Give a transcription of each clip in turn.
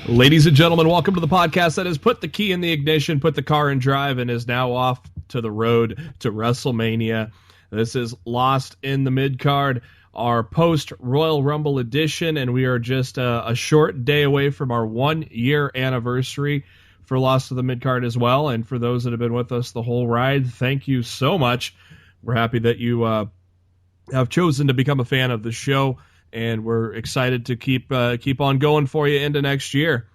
Ladies and gentlemen, welcome to the podcast that has put the key in the ignition, put the car in drive, and is now off to the road to WrestleMania. This is Lost in the Midcard, our post-Royal Rumble edition, and we are just a short day away from our 1-year anniversary for Lost in the Midcard as well. And for those that have been with us the whole ride, thank you so much. We're happy that you have chosen to become a fan of the show. And we're excited to keep on going for you into next year.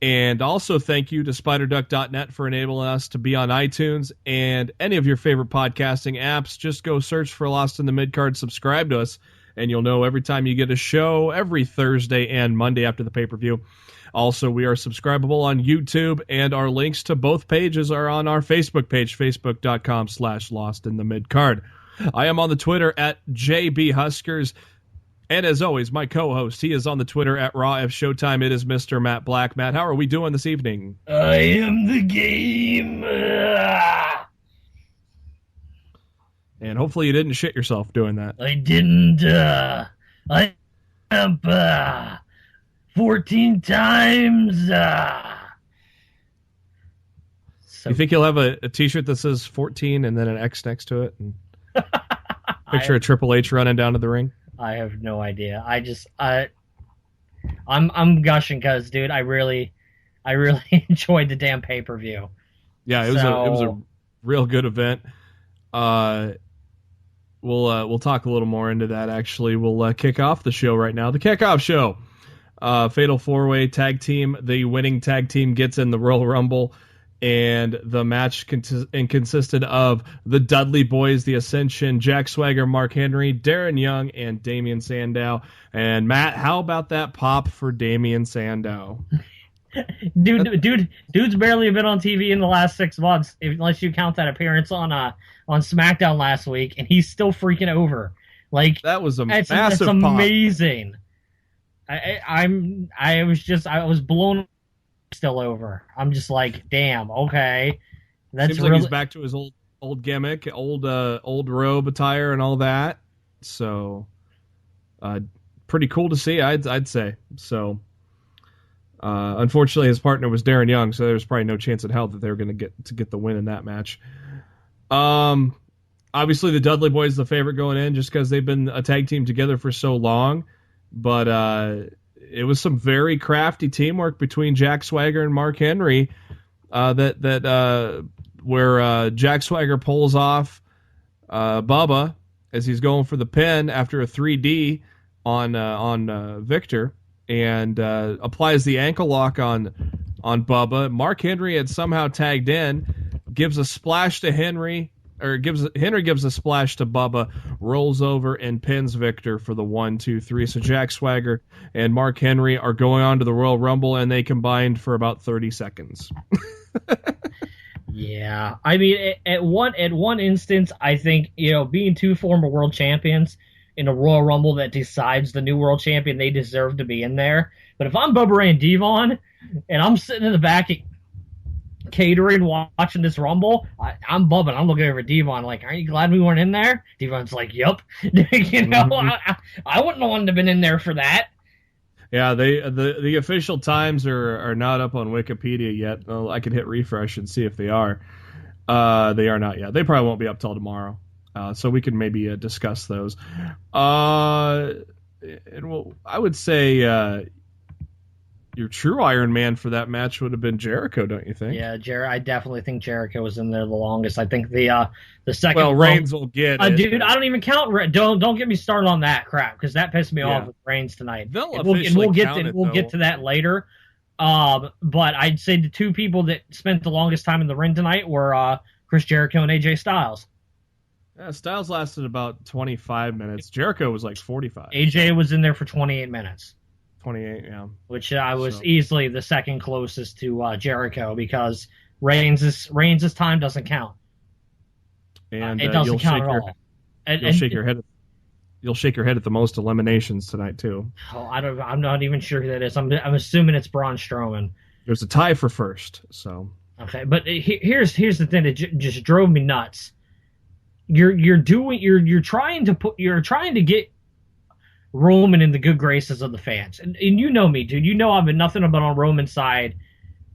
And also thank you to SpiderDuck.net for enabling us to be on iTunes and any of your favorite podcasting apps. Just go search for Lost in the Midcard, subscribe to us, and you'll know every time you get a show, every Thursday and Monday after the pay-per-view. Also, we are subscribable on YouTube, and our links to both pages are on our Facebook page, facebook.com/LostInTheMidcard. I am on the Twitter at JBHuskers. And as always, my co-host, he is on the Twitter at RawFShowtime. It is Mr. Matt Black. Matt, how are we doing this evening? I am the game. And hopefully you didn't shit yourself doing that. I didn't. I jump 14 times. So, you think you'll have a T-shirt that says 14 and then an X next to it? And picture a Triple H running down to the ring? I have no idea. I'm gushing because, dude, I really enjoyed the damn pay-per-view. Yeah, it was a real good event. We'll talk a little more into that. Actually, we'll kick off the show right now. The kickoff show, Fatal 4-Way Tag Team. The winning tag team gets in the Royal Rumble. And the match consisted of the Dudley Boys, the Ascension, Jack Swagger, Mark Henry, Darren Young, and Damian Sandow. And Matt, how about that pop for Damian Sandow? Dude's barely been on TV in the last 6 months, unless you count that appearance on SmackDown last week, and he's still freaking over. Like, that was a massive pop. It's amazing. I was blown still over. I'm just like, damn, okay. Seems like he's back to his old gimmick, old robe attire and all that. So, pretty cool to see, I'd say. So, unfortunately, his partner was Darren Young, so there's probably no chance in hell that they were going to get the win in that match. Obviously, the Dudley Boys the favorite going in, just because they've been a tag team together for so long. But it was some very crafty teamwork between Jack Swagger and Mark Henry. Where Jack Swagger pulls off Bubba as he's going for the pin after a 3D on Victor, and applies the ankle lock on Bubba. Mark Henry had somehow tagged in, gives a splash to Henry. Henry gives a splash to Bubba, rolls over and pins Victor for the 1, 2, 3. So Jack Swagger and Mark Henry are going on to the Royal Rumble, and they combined for about 30 seconds. Yeah, I mean, at one instance, I think, being two former world champions in a Royal Rumble that decides the new world champion, they deserve to be in there. But if I'm Bubba Ray and Devon, and I'm sitting in the back catering, watching this Rumble, I'm Bubba, and I'm looking over at Devon like, aren't you glad we weren't in there? Devon's like, yup. I wouldn't have wanted to have been in there for that. Yeah, the official times are not up on Wikipedia yet. Well, I could hit refresh and see if they are. They are not yet. They probably won't be up till tomorrow. So we can maybe discuss those. I would say your true Iron Man for that match would have been Jericho, don't you think? Yeah, I definitely think Jericho was in there the longest. I think the second. Well, Reigns will get it. Dude, I don't even count. Don't get me started on that crap, because that pissed me off with Reigns tonight. We'll get to that later. But I'd say the two people that spent the longest time in the ring tonight were Chris Jericho and AJ Styles. Yeah, Styles lasted about 25 minutes. Jericho was like 45. AJ was in there for 28 minutes. 28, yeah. Which I was easily the second closest to Jericho, because Reigns' time doesn't count. And it doesn't count at all. You'll shake your head. You'll shake your head at the most eliminations tonight too. Oh, I'm not even sure who that is. I'm assuming it's Braun Strowman. There's a tie for first. So okay, but here's the thing that just drove me nuts. You're trying to get Roman in the good graces of the fans, and you know me, dude. You know I've been nothing but on Roman's side,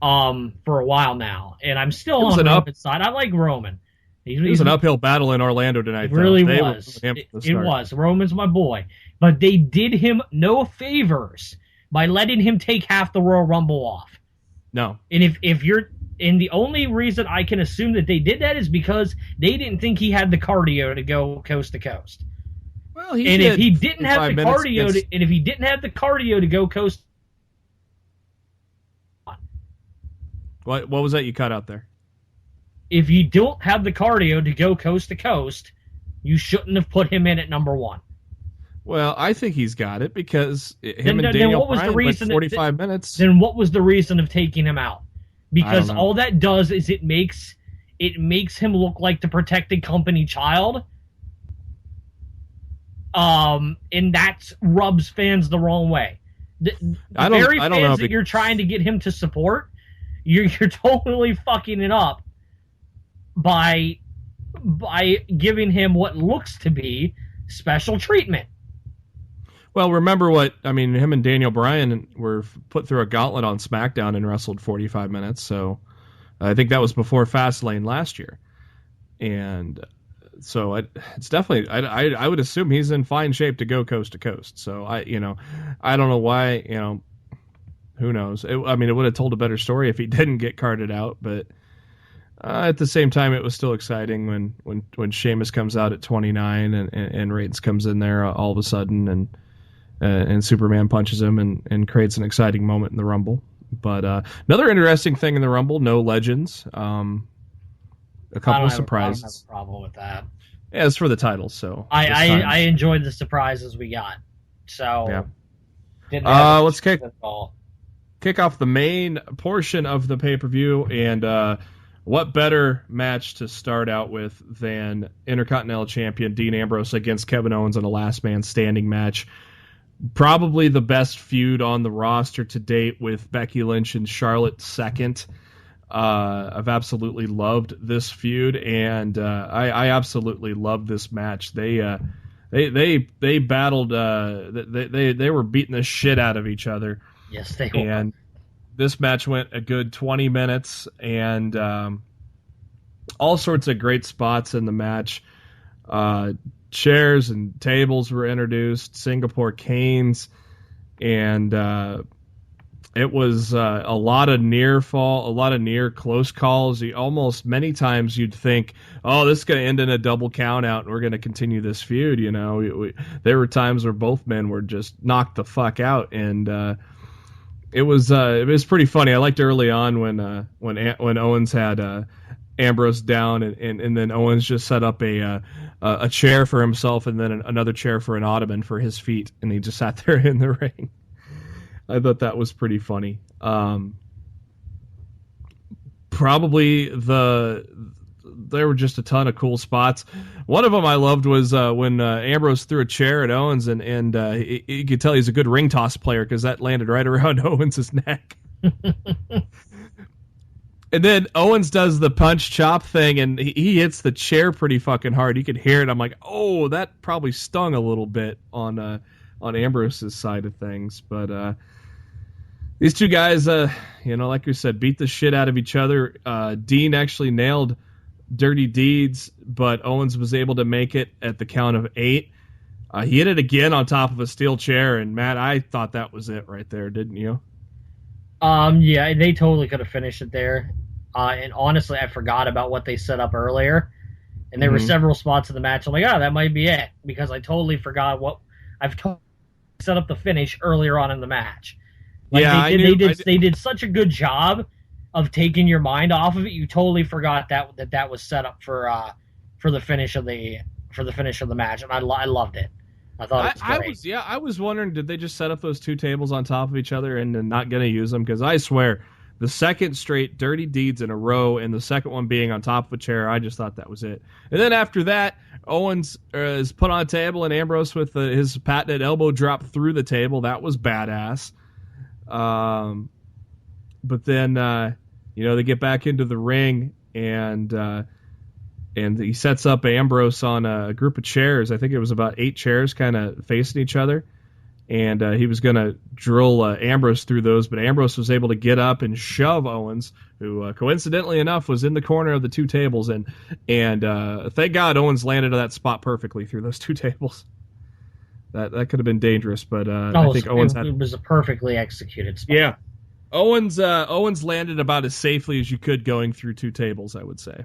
for a while now, and I'm still on Roman's side. I like Roman. It was an uphill battle in Orlando tonight. It really was. It was. Roman's my boy. But they did him no favors by letting him take half the Royal Rumble off. No. And the only reason I can assume that they did that is because they didn't think he had the cardio to go coast to coast. Well, if he didn't have the cardio to go coast. What was that you cut out there? If you don't have the cardio to go coast to coast, you shouldn't have put him in at number 1. Well, I think he's got it because him and Daniel Bryan went 45 minutes. Then what was the reason of taking him out? Because all that does is it makes him look like the protected company child. And that rubs fans the wrong way. The very fans that you're trying to get him to support, you're totally fucking it up by giving him what looks to be special treatment. Well, remember him and Daniel Bryan were put through a gauntlet on SmackDown and wrestled 45 minutes, so I think that was before Fastlane last year. And so it's definitely, I would assume he's in fine shape to go coast to coast. So I don't know why, who knows? It would have told a better story if he didn't get carted out, but at the same time, it was still exciting when Sheamus comes out at 29 and Reigns comes in there all of a sudden and Superman punches him and creates an exciting moment in the Rumble. But another interesting thing in the Rumble, no legends. A couple of surprises. I don't have a problem with that. Yeah, it's for the titles, so I enjoyed the surprises we got. So yeah. Let's kick off the main portion of the pay-per-view, and what better match to start out with than Intercontinental Champion Dean Ambrose against Kevin Owens in a last man standing match. Probably the best feud on the roster to date, with Becky Lynch and Charlotte second. I've absolutely loved this feud, and I absolutely loved this match. They battled. They were beating the shit out of each other. Yes, they were. And this match went a good 20 minutes, and all sorts of great spots in the match. Chairs and tables were introduced, Singapore canes, and it was a lot of near close calls. Many times you'd think, oh, this is going to end in a double count out and we're going to continue this feud. There were times where both men were just knocked the fuck out, and it was pretty funny. I liked early on when Owens had Ambrose down, and then Owens just set up a chair for himself and then another chair for an ottoman for his feet, and he just sat there in the ring. I thought that was pretty funny. Probably there were just a ton of cool spots. One of them I loved was when Ambrose threw a chair at Owens, and you could tell he's a good ring toss player because that landed right around Owens' neck. And then Owens does the punch chop thing, and he hits the chair pretty fucking hard. You could hear it. I'm like, oh, that probably stung a little bit on Ambrose's side of things. But these two guys, like we said, beat the shit out of each other. Dean actually nailed Dirty Deeds, but Owens was able to make it at the count of 8. He hit it again on top of a steel chair, and Matt, I thought that was it right there, didn't you? Yeah, they totally could have finished it there. And honestly, I forgot about what they set up earlier. And there were several spots in the match. I'm like, that might be it, because I totally forgot what I've set up the finish earlier on in the match. Like, yeah, they did such a good job of taking your mind off of it. You totally forgot that was set up for the finish of the match, and I loved it. I thought it was great. I was wondering, did they just set up those two tables on top of each other and not going to use them? Because I swear the second straight dirty deeds in a row, and the second one being on top of a chair. I just thought that was it. And then after that, Owens is put on a table, and Ambrose with his patented elbow drop through the table. That was badass. But then, they get back into the ring, and he sets up Ambrose on a group of chairs. I think it was about 8 chairs kind of facing each other. And he was going to drill Ambrose through those, but Ambrose was able to get up and shove Owens, who coincidentally enough was in the corner of the 2 tables, and thank God Owens landed on that spot perfectly through those 2 tables. That could have been dangerous, but I think Owens it was a perfectly executed spot. Yeah, Owens landed about as safely as you could going through 2 tables, I would say.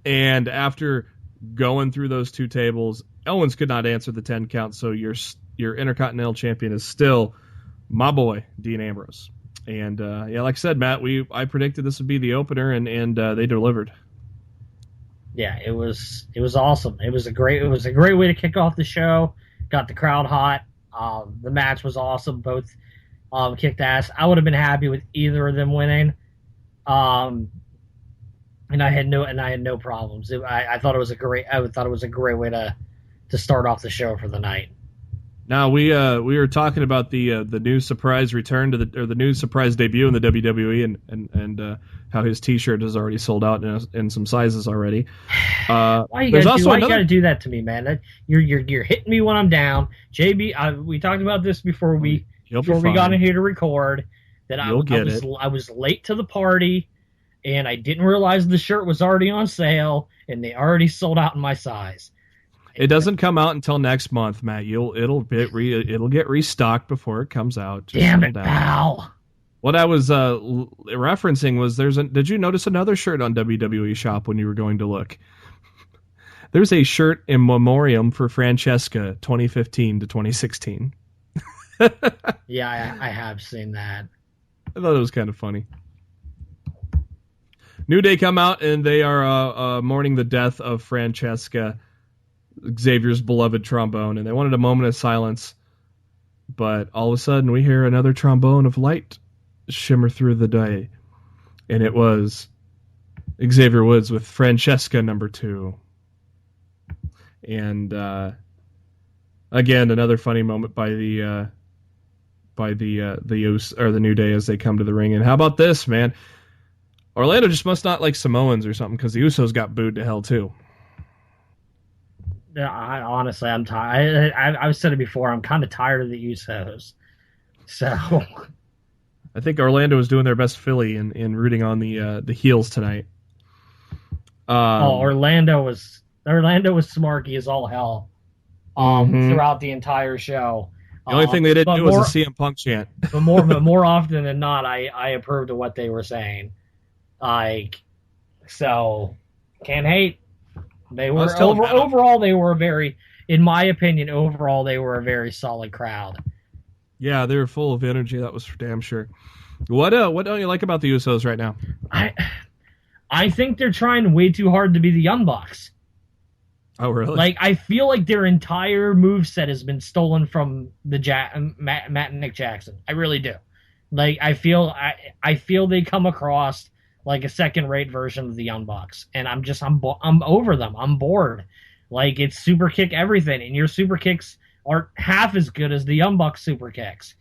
And after going through those 2 tables, Owens could not answer the 10 count, so your Intercontinental Champion is still my boy, Dean Ambrose. And like I said, Matt, I predicted this would be the opener, and they delivered. Yeah, it was awesome. It was a great way to kick off the show. Got the crowd hot. The match was awesome. Both kicked ass. I would have been happy with either of them winning. And I had no problems. I thought it was a great way to start off the show for the night. Now we were talking about the new surprise return the new surprise debut in the WWE, and how his T-shirt is already sold out in some sizes already. Why you gotta do that to me, man? You're hitting me when I'm down. JB, we talked about this before we got in here to record. That I was late to the party, and I didn't realize the shirt was already on sale, and they already sold out in my size. It doesn't come out until next month, Matt. It'll get restocked before it comes out. Damn it, pal. What I was referencing was did you notice another shirt on WWE Shop when you were going to look? There's a shirt in memoriam for Francesca 2015 to 2016. Yeah, I have seen that. I thought it was kind of funny. New Day come out, and they are mourning the death of Francesca, Xavier's beloved trombone, and they wanted a moment of silence, but all of a sudden we hear another trombone of light shimmer through the day, and it was Xavier Woods with Francesca number 2. And again, another funny moment by the New Day as they come to the ring. And how about this, man? Orlando just must not like Samoans or something, because the Usos got booed to hell too. Honestly, I'm tired. I've said it before. I'm kind of tired of the Usos. So, I think Orlando was doing their best Philly in rooting on the heels tonight. Orlando was smarky as all hell. Throughout the entire show. The only thing they didn't do was a CM Punk chant. but more often than not, I approved of what they were saying. So can't hate. They were overall. They were in my opinion, overall they were a very solid crowd. Yeah, they were full of energy. That was for damn sure. What don't you like about the Usos right now? I think they're trying way too hard to be the Young Bucks. Oh, really? I feel like their entire moveset has been stolen from the Matt and Nick Jackson. I really do. I feel they come across like a second-rate version of the Young Bucks, and I'm over them. I'm bored. It's super kick everything, and your super kicks aren't half as good as the Young Bucks super kicks.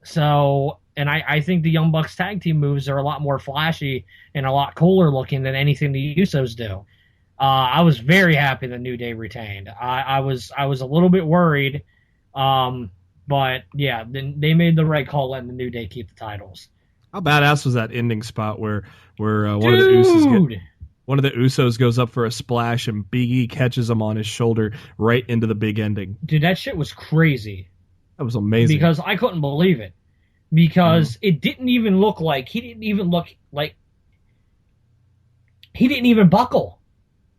So, and I think the Young Bucks tag team moves are a lot more flashy and a lot cooler looking than anything the Usos do. I was very happy the New Day retained. I was a little bit worried, but yeah, they made the right call letting the New Day keep the titles. How badass was that ending spot where one of the Usos goes up for a splash and Big E catches him on his shoulder right into the big ending? Dude, that shit was crazy. That was amazing. Because I couldn't believe it. Because it didn't even look like he didn't even buckle.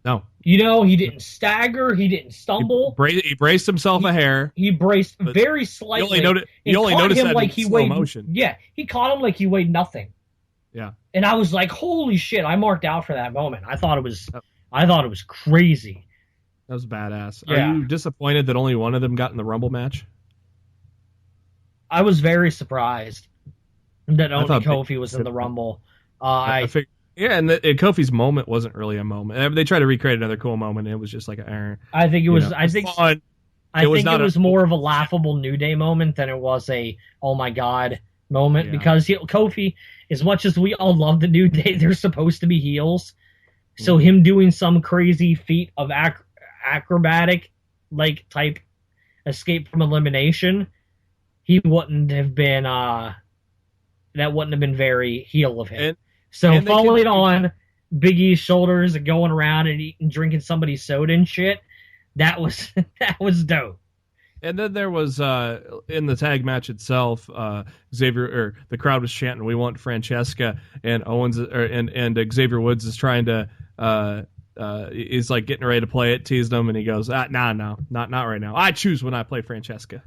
No. He didn't stagger. He didn't stumble. He braced himself a hair. He braced very slightly. You only noticed that in slow motion. Yeah, he caught him like he weighed nothing. Yeah. And I was like, holy shit, I marked out for that moment. I thought it was crazy. That was badass. Yeah. Are you disappointed that only one of them got in the Rumble match? I was very surprised. that I only thought Kofi was in the Rumble. I figured, yeah, and Kofi's moment wasn't really a moment. They tried to recreate another cool moment, and it was just like, I think it was. I it's think fun. I think not it was more of a laughable New Day moment than it was a oh my god moment, because Kofi, as much as we all love the New Day, they're supposed to be heels. So him doing some crazy feat of acrobatic like type escape from elimination, he wouldn't have been that wouldn't have been very heel of him. So falling on Big E's shoulders and going around and eating, drinking somebody's soda and shit, that was dope. And then there was in the tag match itself, Xavier, or the crowd was chanting, "We want Francesca," and and Xavier Woods is trying to he's like getting ready to play it, teased him, and he goes, "No, not right now. I choose when I play Francesca."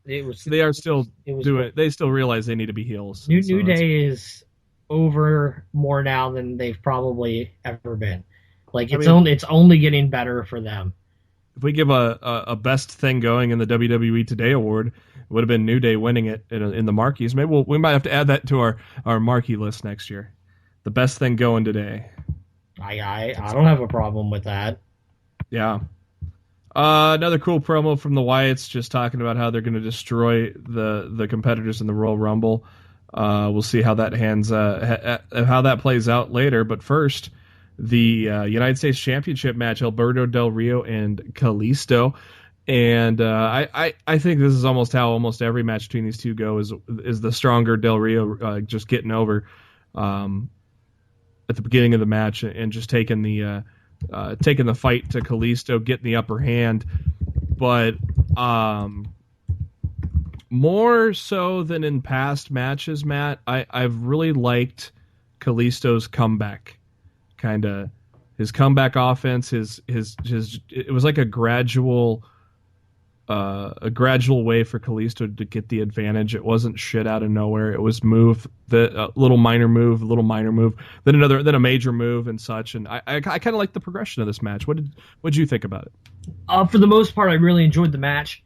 They still realize they need to be heels. New Day is over more now than they've probably ever been. Like it's only getting better for them. If we give a best thing going in the WWE Today award, it would have been New Day winning it in the marquees. Maybe we might have to add that to our marquee list next year. The best thing going today. I don't have a problem with that. Yeah. Another cool promo from the Wyatts, just talking about how they're going to destroy the competitors in the Royal Rumble. We'll see how that how that plays out later. But first, the United States Championship match: Alberto Del Rio and Kalisto. And I think this is almost how almost every match between these two go, is the stronger Del Rio just getting over at the beginning of the match and just taking the fight to Kalisto, getting the upper hand. But more so than in past matches, Matt, I've really liked Kalisto's comeback. Kind of his comeback offense, it was like a gradual way for Kalisto to get the advantage. It wasn't shit out of nowhere. It was little minor move, then a major move and such. And I kind of like the progression of this match. What did you think about it? For the most part, I really enjoyed the match.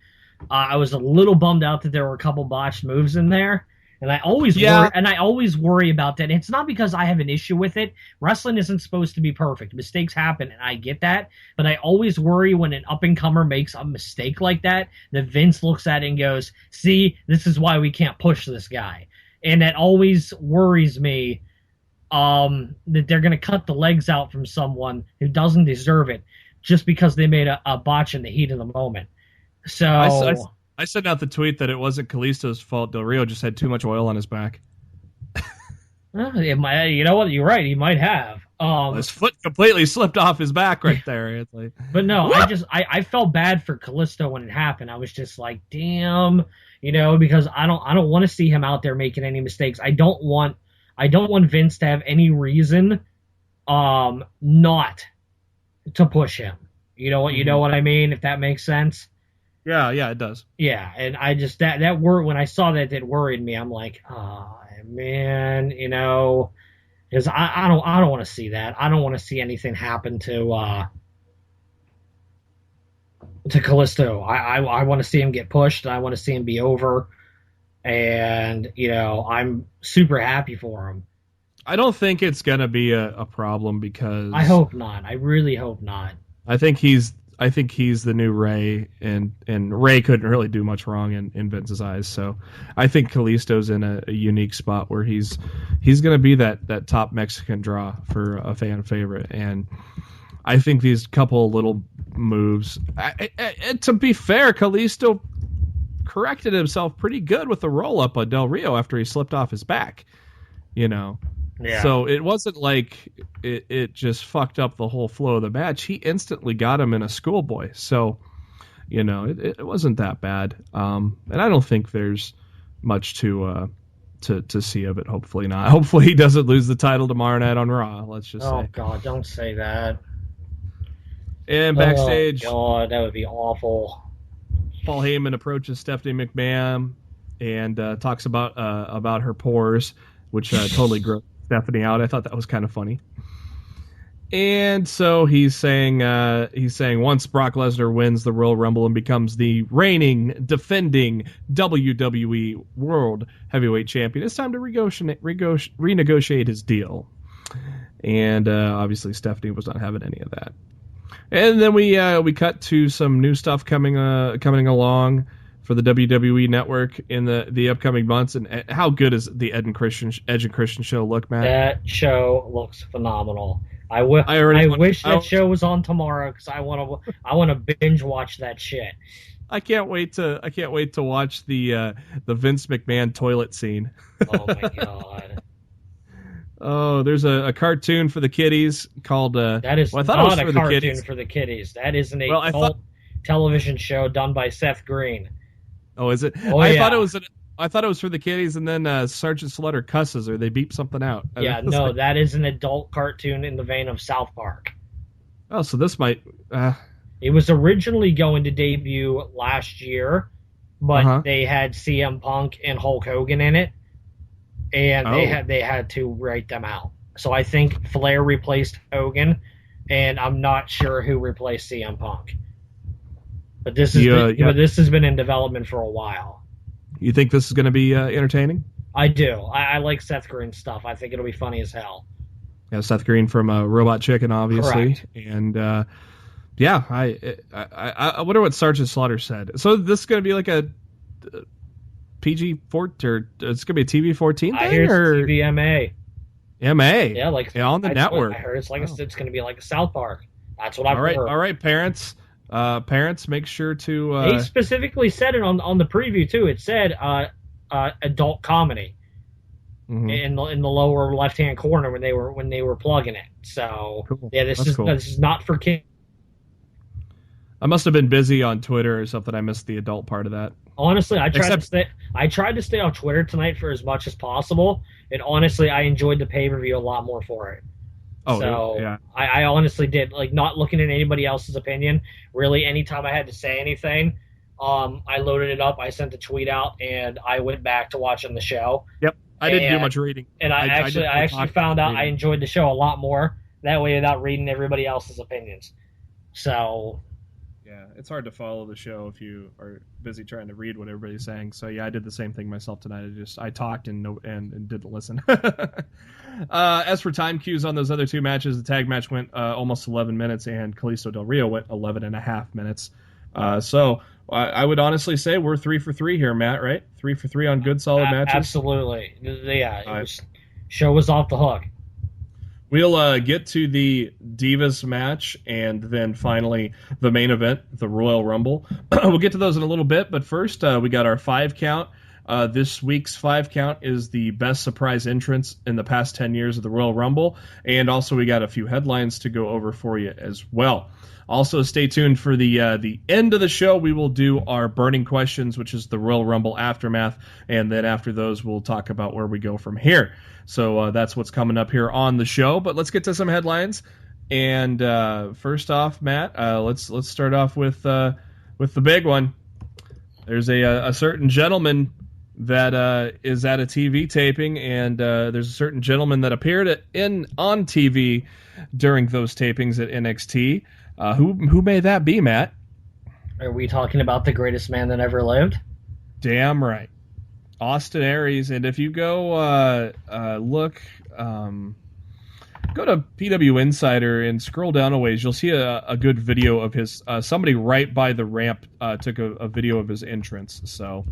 I was a little bummed out that there were a couple botched moves in there. And I always worry about that. It's not because I have an issue with it. Wrestling isn't supposed to be perfect. Mistakes happen, and I get that. But I always worry when an up-and-comer makes a mistake like that Vince looks at it and goes, "See, this is why we can't push this guy." And that always worries me, that they're going to cut the legs out from someone who doesn't deserve it just because they made a botch in the heat of the moment. So I sent out the tweet that it wasn't Kalisto's fault. Del Rio just had too much oil on his back. You know what? You're right. He might have. His foot completely slipped off his back right there. It's like, but no, I felt bad for Kalisto when it happened. I was just like, damn, because I don't want to see him out there making any mistakes. I don't want Vince to have any reason, not to push him. You know what I mean? If that makes sense. Yeah, it does. Yeah, and I just that word, when I saw that, it worried me. I'm like, oh man, because I don't want to see that. I don't want to see anything happen to Kalisto. I want to see him get pushed. I want to see him be over, and I'm super happy for him. I don't think it's gonna be a problem, because I hope not. I really hope not. I think he's the new Ray, and Ray couldn't really do much wrong in Vince's eyes. So I think Kalisto's in a unique spot where he's going to be that top Mexican draw for a fan favorite. And I think these couple little moves, to be fair, Kalisto corrected himself pretty good with the roll up on Del Rio after he slipped off his back, Yeah. So it wasn't like it just fucked up the whole flow of the match. He instantly got him in a schoolboy. So, it wasn't that bad. And I don't think there's much to see of it. Hopefully not. Hopefully he doesn't lose the title tomorrow night on Raw. Let's just say. Oh God, don't say that. And backstage, oh God, that would be awful. Paul Heyman approaches Stephanie McMahon and talks about her pores, which totally grossed Stephanie out. I thought that was kind of funny. And so he's saying once Brock Lesnar wins the Royal Rumble and becomes the reigning, defending WWE World Heavyweight Champion, it's time to renegotiate his deal. And obviously Stephanie was not having any of that. And then we cut to some new stuff coming along for the WWE Network in the upcoming months. And how good is the Edge and Christian show look, Matt? That show looks phenomenal. I wish that show was on tomorrow because I want to binge watch that shit. I can't wait to watch the Vince McMahon toilet scene. Oh my god. Oh, there's a cartoon for the kiddies called that is not a cartoon for the kiddies. That is an adult television show done by Seth Green. Oh, is it? Oh, I thought it was for the kiddies, and then Sergeant Slaughter cusses or they beep something out. Yeah, no, that is an adult cartoon in the vein of South Park. Oh, so this might. It was originally going to debut last year, but they had CM Punk and Hulk Hogan in it, and they had to write them out. So I think Flair replaced Hogan, and I'm not sure who replaced CM Punk. But this has been in development for a while. You think this is going to be entertaining? I do. I like Seth Green's stuff. I think it'll be funny as hell. Yeah, Seth Green from Robot Chicken, obviously. Correct. And I wonder what Sergeant Slaughter said. So this is going to be like a PG-14, or it's going to be a TV-14 thing? I hear it's TVMA. MA? Yeah, on the network. I heard it's it's going to be like a South Park. That's what I've heard. All right, parents. Parents, make sure to. They specifically said it on the preview too. It said adult comedy in the lower left hand corner when they were plugging it. So cool. Yeah, this is not for kids. I must have been busy on Twitter or something. I missed the adult part of that. Honestly, I tried to stay on Twitter tonight for as much as possible, and honestly, I enjoyed the pay-per-view a lot more for it. Oh, so yeah. I honestly did, not looking at anybody else's opinion. Really, anytime I had to say anything, I loaded it up, I sent the tweet out, and I went back to watching the show. Yep, I didn't do much reading. And I actually found out I enjoyed the show a lot more that way without reading everybody else's opinions. So yeah, it's hard to follow the show if you are busy trying to read what everybody's saying. So yeah, I did the same thing myself tonight. I talked and didn't listen. As for time cues on those other two matches, the tag match went almost 11 minutes, and Kalisto Del Rio went 11 and a half minutes. So I would honestly say we're 3 for 3 here, Matt. Right? 3 for 3 on good, solid matches. Absolutely. Yeah, show was off the hook. We'll get to the Divas match and then finally the main event, the Royal Rumble. We'll get to those in a little bit, but first we got our 5 count. This week's 5 count is the best surprise entrance in the past 10 years of the Royal Rumble, and also we got a few headlines to go over for you as well. Also, stay tuned for the end of the show. We will do our burning questions, which is the Royal Rumble aftermath, and then after those, we'll talk about where we go from here. So that's what's coming up here on the show. But let's get to some headlines. And first off, Matt, let's start off with the big one. There's a certain gentleman that is at a TV taping, and there's a certain gentleman that appeared on TV during those tapings at NXT. Who may that be, Matt? Are we talking about the greatest man that ever lived? Damn right. Austin Aries. And if you go look, go to PW Insider and scroll down a ways, you'll see a good video of his, somebody right by the ramp took a video of his entrance. So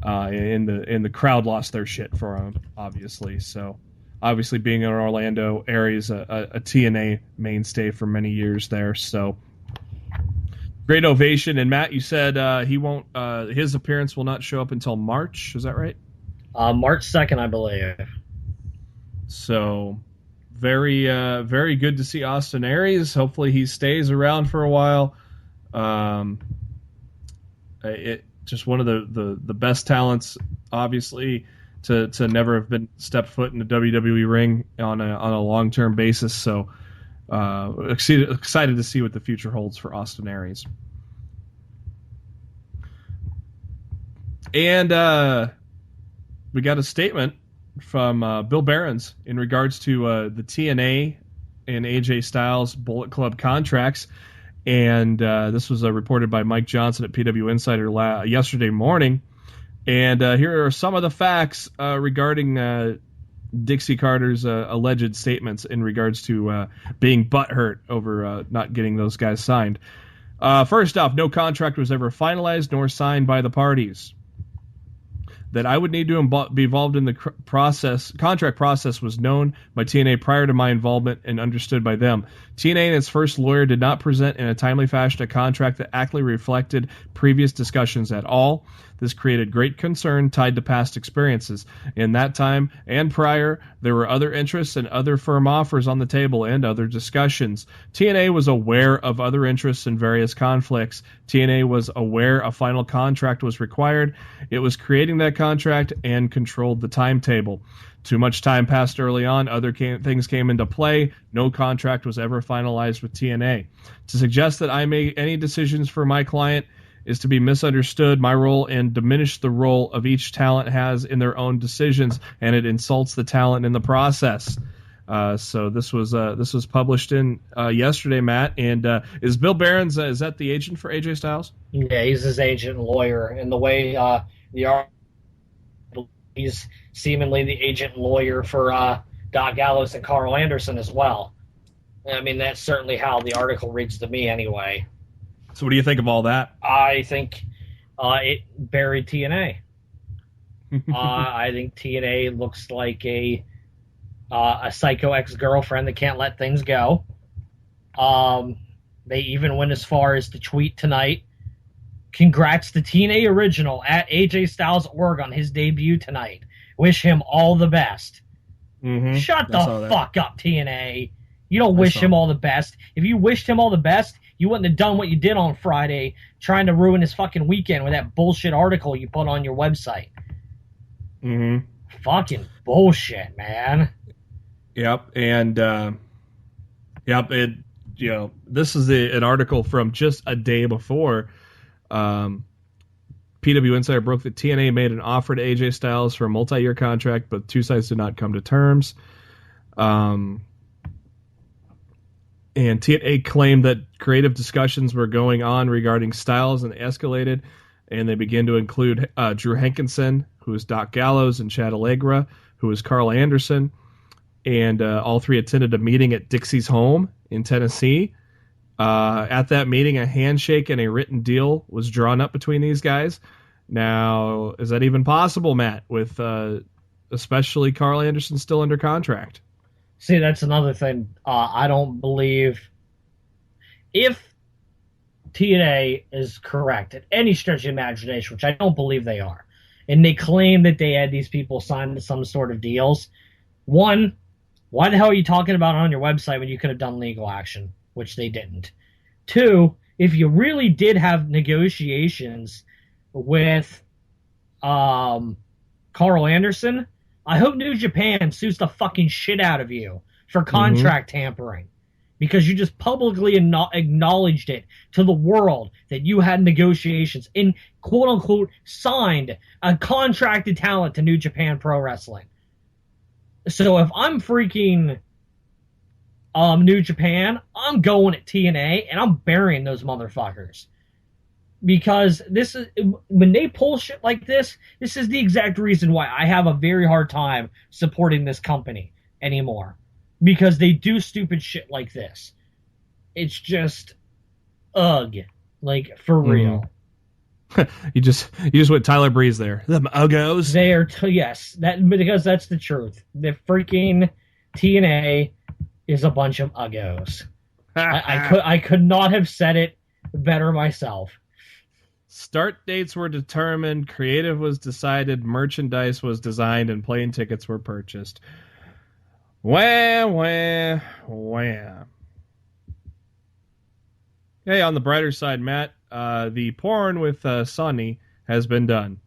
in the crowd lost their shit for him, obviously. So obviously being in Orlando, Aries, a TNA mainstay for many years there. So great ovation. And Matt, you said he won't. His appearance will not show up until March. Is that right? March 2nd, I believe. So very, very good to see Austin Aries. Hopefully he stays around for a while. Just one of the best talents, obviously, to never have been stepped foot in the WWE ring on a long-term basis. So excited to see what the future holds for Austin Aries. And we got a statement from Bill Behrens in regards to the TNA and AJ Styles Bullet Club contracts. And this was reported by Mike Johnson at PW Insider yesterday morning. And here are some of the facts regarding Dixie Carter's alleged statements in regards to being butthurt over not getting those guys signed. First off, no contract was ever finalized nor signed by the parties. That I would need to be involved in the contract process was known by TNA prior to my involvement and understood by them. TNA and its first lawyer did not present in a timely fashion a contract that accurately reflected previous discussions at all. This created great concern tied to past experiences. In that time and prior, there were other interests and other firm offers on the table and other discussions. TNA was aware of other interests and various conflicts. TNA was aware a final contract was required. It was creating that contract and controlled the timetable. Too much time passed early on. Other things came into play. No contract was ever finalized with TNA. To suggest that I make any decisions for my client is to be misunderstood my role and diminish the role of each talent has in their own decisions, and it insults the talent in the process. So this was published in yesterday, Matt. And is Bill Behrens, is that the agent for AJ Styles? Yeah, he's his agent and lawyer. And the way he's seemingly the agent and lawyer for Doc Gallows and Carl Anderson as well. I mean, that's certainly how the article reads to me anyway. So what do you think of all that? I think it buried TNA. I think TNA looks like a psycho ex-girlfriend that can't let things go. They even went as far as to tweet tonight, "Congrats to TNA Original at AJ Styles Org on his debut tonight. Wish him all the best." Mm-hmm. Shut the fuck up, TNA. You don't wish him all the best. If you wished him all the best, you wouldn't have done what you did on Friday, trying to ruin his fucking weekend with that bullshit article you put on your website. Mm-hmm. Fucking bullshit, man. Yep, and this is an article from just a day before. PW Insider broke that TNA made an offer to AJ Styles for a multi-year contract, but two sides did not come to terms. And TNA claimed that creative discussions were going on regarding Styles and escalated, and they began to include Drew Hankinson, who is Doc Gallows, and Chad Allegra, who is Carl Anderson. And all three attended a meeting at Dixie's home in Tennessee. At that meeting, a handshake and a written deal was drawn up between these guys. Now, is that even possible, Matt, with especially Carl Anderson still under contract? See, that's another thing. I don't believe if TNA is correct at any stretch of imagination, which I don't believe they are, and they claim that they had these people sign some sort of deals. One, why the hell are you talking about it on your website when you could have done legal action, which they didn't? Two, if you really did have negotiations with Carl Anderson, I hope New Japan sues the fucking shit out of you for contract tampering, because you just publicly acknowledged it to the world that you had negotiations and quote-unquote signed a contracted talent to New Japan Pro Wrestling. So if I'm freaking New Japan, I'm going at TNA and I'm burying those motherfuckers. Because this is, when they pull shit like this is the exact reason why I have a very hard time supporting this company anymore. Because they do stupid shit like this. It's just, ugh. Like, for real. You just went Tyler Breeze there. Them uggos. They are, yes, because that's the truth. The freaking TNA is a bunch of uggos. I could not have said it better myself. Start dates were determined, creative was decided, merchandise was designed, and plane tickets were purchased. Wham, wham, wham. Hey, on the brighter side, Matt, the porn with Sonny has been done.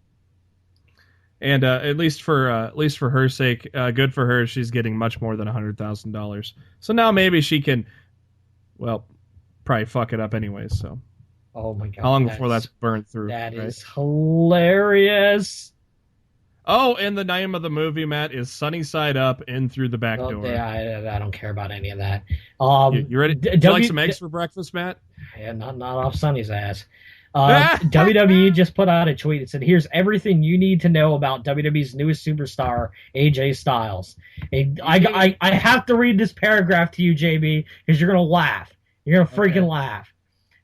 And at least for her sake, good for her. She's getting much more than $100,000. So now maybe she can, well, probably fuck it up anyways. So. Oh my god! How long before that's burned through? That is hilarious. Oh, and the name of the movie, Matt, is Sunny Side Up, In Through the Back Door. Yeah, I don't care about any of that. You ready? Would you like some eggs for breakfast, Matt? Yeah, not off Sonny's ass. WWE just put out a tweet. It said, "Here's everything you need to know about WWE's newest superstar, AJ Styles." And I have to read this paragraph to you, JB, because you're gonna laugh. You're gonna freaking laugh.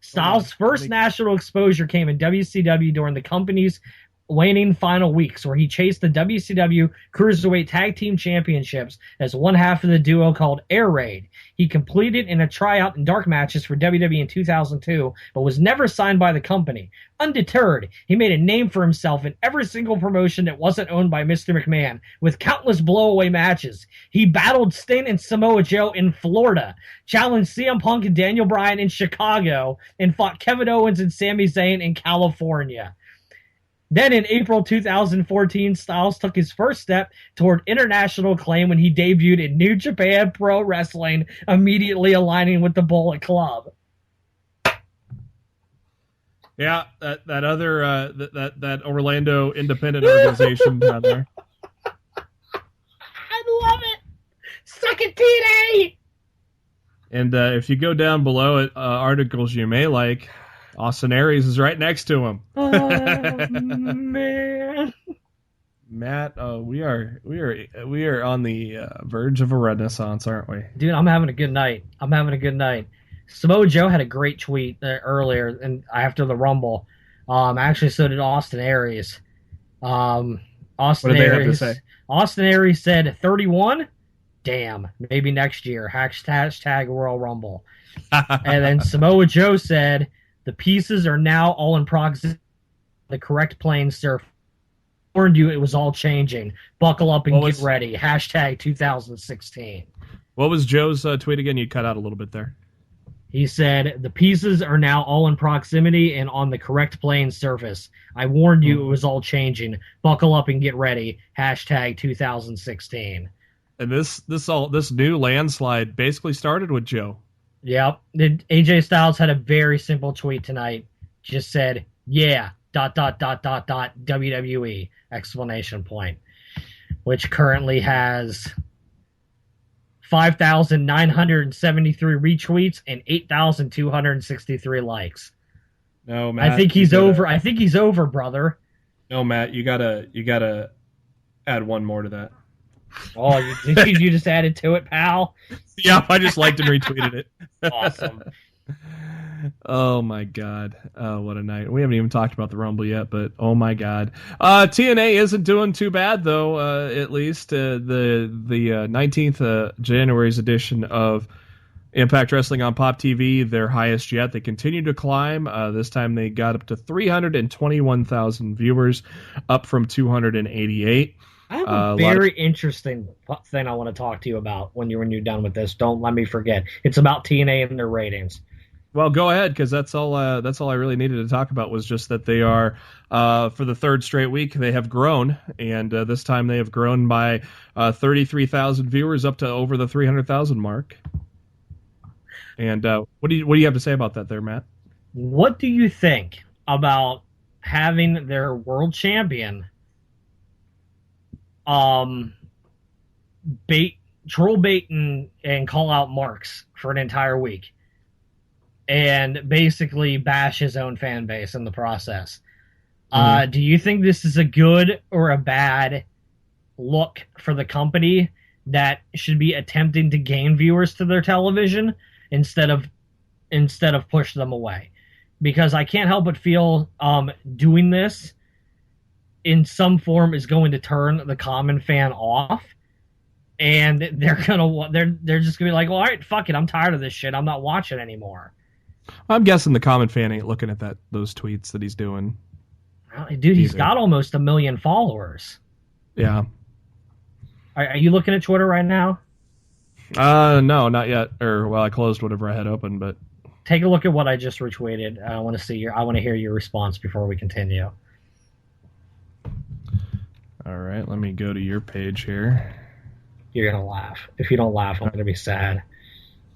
Styles' first national exposure came in WCW during the company's waning final weeks, where he chased the WCW Cruiserweight Tag Team Championships as one half of the duo called Air Raid. He completed in a tryout in dark matches for WWE in 2002, but was never signed by the company. Undeterred, he made a name for himself in every single promotion that wasn't owned by Mr. McMahon, with countless blowaway matches. He battled Sting and Samoa Joe in Florida, challenged CM Punk and Daniel Bryan in Chicago, and fought Kevin Owens and Sami Zayn in California. Then in April 2014, Styles took his first step toward international acclaim when he debuted in New Japan Pro Wrestling, immediately aligning with the Bullet Club. Yeah, that other that Orlando independent organization down there. I love it. Suck it, TNA. And if you go down below it, articles you may like, Austin Aries is right next to him. Oh man, Matt, we are on the verge of a renaissance, aren't we? Dude, I'm having a good night. Samoa Joe had a great tweet earlier and after the Rumble. Actually, so did Austin Aries. What did they have to say? Austin Aries said 31. Damn, maybe next year. Hashtag Royal Rumble. And then Samoa Joe said, "The pieces are now all in proximity. The correct playing surface. Warned you it was all changing. Buckle up and get ready. Hashtag 2016. What was Joe's tweet again? You cut out a little bit there. He said, "The pieces are now all in proximity and on the correct playing surface. I warned you it was all changing. Buckle up and get ready. Hashtag 2016. And this new landslide basically started with Joe. Yep. AJ Styles had a very simple tweet tonight. Just said, "Yeah, ... WWE, exclamation point," which currently has 5,973 retweets and 8,263 likes. No, Matt. I think he's over. I think he's over, brother. No, Matt, you gotta add one more to that. Oh, you just added to it, pal? Yeah, I just liked and retweeted it. Awesome. Oh my God. What a night. We haven't even talked about the Rumble yet, but oh my God. TNA isn't doing too bad though, at least. The 19th January's edition of Impact Wrestling on Pop TV, their highest yet. They continue to climb. This time they got up to 321,000 viewers, up from 288. I have a very interesting thing I want to talk to you about when you're done with this. Don't let me forget. It's about TNA and their ratings. Well, go ahead, because that's all I really needed to talk about was just that they are, for the third straight week, they have grown, and this time they have grown by 33,000 viewers up to over the 300,000 mark. And what do you have to say about that there, Matt? What do you think about having their world champion troll bait and call out marks for an entire week and basically bash his own fan base in the process? Do you think this is a good or a bad look for the company that should be attempting to gain viewers to their television instead of push them away? Because I can't help but feel doing this in some form is going to turn the common fan off, and they're just gonna be like, well, all right, fuck it, I'm tired of this shit, I'm not watching anymore. I'm guessing the common fan ain't looking at those tweets that he's doing. Dude, he's got almost 1 million followers. Yeah. Are you looking at Twitter right now? No, not yet. I closed whatever I had open, but take a look at what I just retweeted. I want to hear your response before we continue. All right, let me go to your page here. You're going to laugh. If you don't laugh, I'm going to be sad.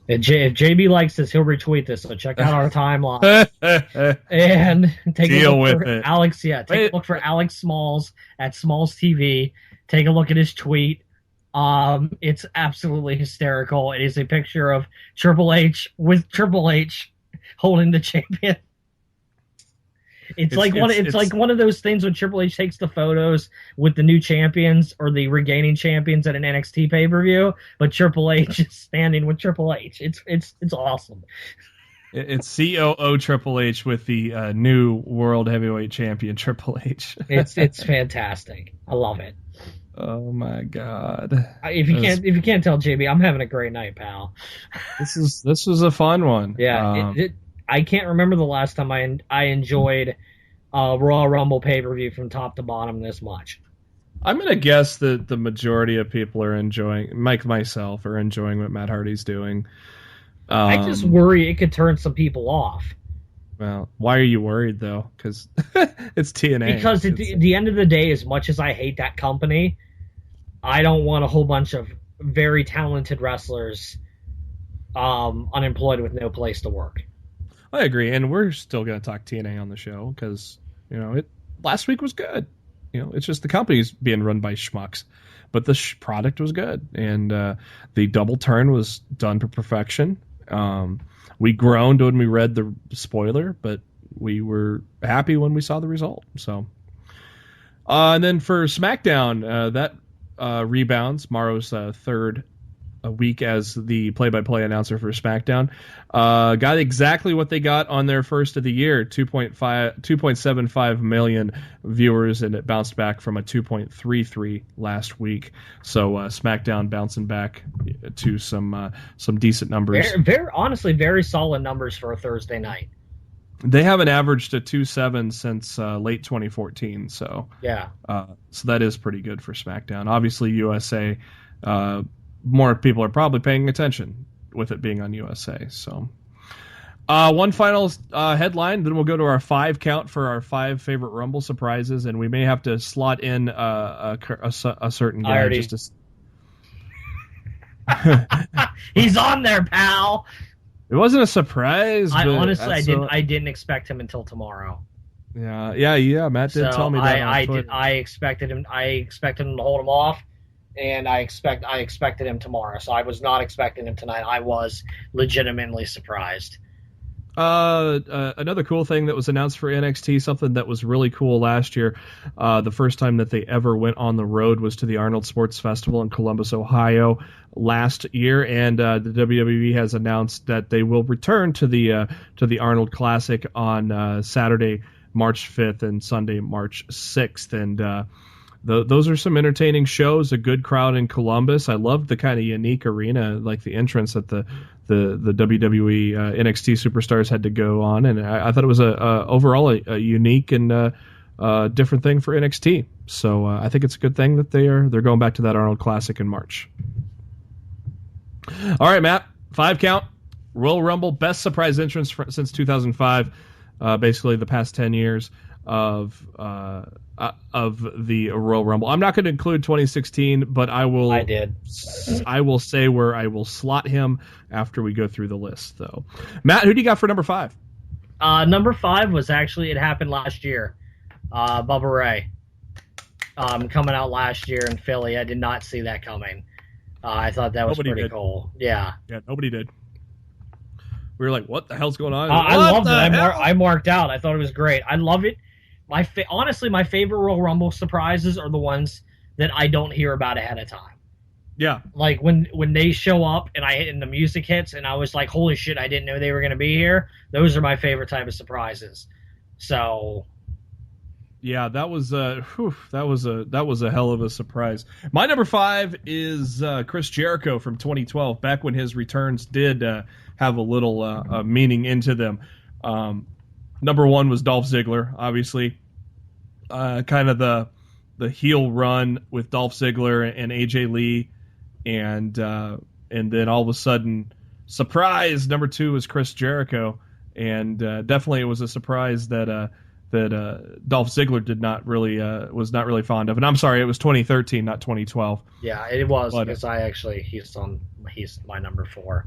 If JB likes this, he'll retweet this. So check out our timeline and take a look for Alex. Yeah, take a look for Alex Smalls at Smalls TV. Take a look at his tweet. It's absolutely hysterical. It is a picture of Triple H with Triple H holding the champion. It's like one of those things when Triple H takes the photos with the new champions or the regaining champions at an NXT pay-per-view, but Triple H is standing with Triple H. It's awesome. It's COO Triple H with the new World Heavyweight Champion Triple H. It's fantastic. I love it. Oh my God! If you can't tell, JB, I'm having a great night, pal. This was a fun one. Yeah, I can't remember the last time I enjoyed Royal Rumble pay-per-view from top to bottom this much. I'm gonna guess that the majority of people are enjoying, myself, are enjoying what Matt Hardy's doing. I just worry it could turn some people off. Well, why are you worried though? Because it's TNA. Because at the end of the day, as much as I hate that company, I don't want a whole bunch of very talented wrestlers unemployed with no place to work. I agree, and we're still going to talk TNA on the show because last week was good. It's just the company's being run by schmucks, but the product was good, and the double turn was done to perfection. We groaned when we read the spoiler, but we were happy when we saw the result. So, and then for SmackDown, that rebounds. Morrow's third week as the play-by-play announcer for SmackDown. Got exactly what they got on their first of the year, 2.75 million viewers, and it bounced back from a 2.33 last week. So SmackDown bouncing back to some decent numbers. Honestly, very solid numbers for a Thursday night. They haven't averaged a 2.7 since late 2014. So yeah, so that is pretty good for SmackDown. Obviously, USA. More people are probably paying attention with it being on USA. So, one final headline, then we'll go to our 5 count for our 5 favorite Rumble surprises, and we may have to slot in a certain guy. He's on there, pal. It wasn't a surprise. I didn't expect him until tomorrow. Yeah. Matt did tell me that. I expected him. I expected him to hold him off. And I expected him tomorrow, so I was not expecting him tonight. I was legitimately surprised. Another cool thing that was announced for NXT, something that was really cool last year, the first time that they ever went on the road was to the Arnold Sports Festival in Columbus, Ohio last year, and the WWE has announced that they will return to the Arnold Classic on Saturday, March 5th and Sunday, March 6th, and those are some entertaining shows, a good crowd in Columbus. I loved the kind of unique arena, like the entrance that the WWE NXT superstars had to go on, and I thought it was overall a unique and different thing for NXT. So I think it's a good thing that they're going back to that Arnold Classic in March. All right, Matt, 5 count, Royal Rumble, best surprise entrance since 2005, basically the past 10 years of the Royal Rumble. I'm not going to include 2016, but I will say where I will slot him after we go through the list, though. Matt, who do you got for number 5? Number 5 was actually, it happened last year. Bubba Ray. Coming out last year in Philly. I did not see that coming. I thought that was pretty cool. Yeah. Yeah, nobody did. We were like, what the hell's going on? I loved it. I marked out. I thought it was great. I love it. Honestly, my favorite Royal Rumble surprises are the ones that I don't hear about ahead of time. Yeah. Like when they show up and the music hits and I was like, holy shit, I didn't know they were going to be here. Those are my favorite type of surprises. So. Yeah, that was a hell of a surprise. My number 5 is Chris Jericho from 2012, back when his returns did have a little meaning into them. Number 1 was Dolph Ziggler, obviously. Kind of the heel run with Dolph Ziggler and AJ Lee, and then all of a sudden, surprise! Number 2 was Chris Jericho, and definitely it was a surprise that Dolph Ziggler was not really fond of. And I'm sorry, it was 2013, not 2012. Yeah, it was, because he's my number 4.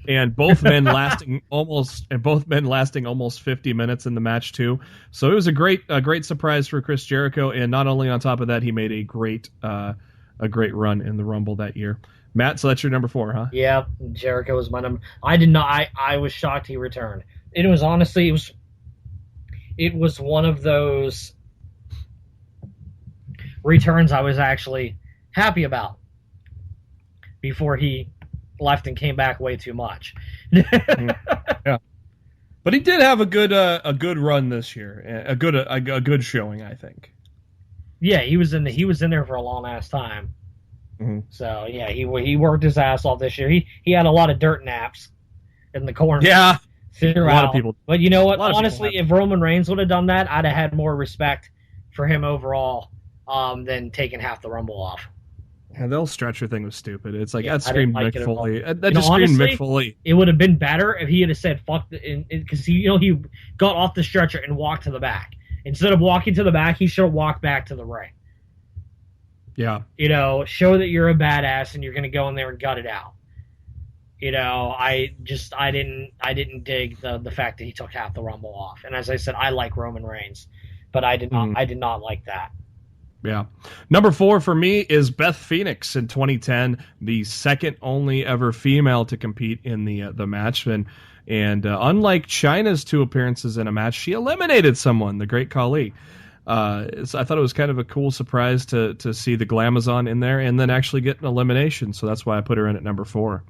and both men lasting almost 50 minutes in the match too. So it was a great surprise for Chris Jericho, and not only on top of that, he made a great run in the Rumble that year. Matt, so that's your number 4, huh? Yeah, Jericho was my number. I did not. I was shocked he returned. It was honestly it was one of those returns I was actually happy about before he left and came back way too much. Yeah, but he did have a good run this year, a good showing, I think. Yeah, he was in there for a long ass time. Mm-hmm. So yeah, he worked his ass off this year. He had a lot of dirt naps in the corner. Yeah, throughout. A lot of people. But you know what? Honestly, if Roman Reigns would have done that, I'd have had more respect for him overall than taking half the Rumble off. Yeah, the whole stretcher thing was stupid. It's like, that screamed Mick Foley. That just screamed Mick Foley. It would have been better if he had said fuck, because he got off the stretcher and walked to the back. Instead of walking to the back, he should have walked back to the ring. Yeah. Show that you're a badass and you're going to go in there and gut it out. I didn't dig the fact that he took half the Rumble off. And as I said, I like Roman Reigns, but I did not like that. Yeah. Number 4 for me is Beth Phoenix in 2010, the second only ever female to compete in the match. And unlike Chyna's 2 appearances in a match, she eliminated someone, the Great Khali. So I thought it was kind of a cool surprise to see the Glamazon in there and then actually get an elimination. So that's why I put her in at number 4.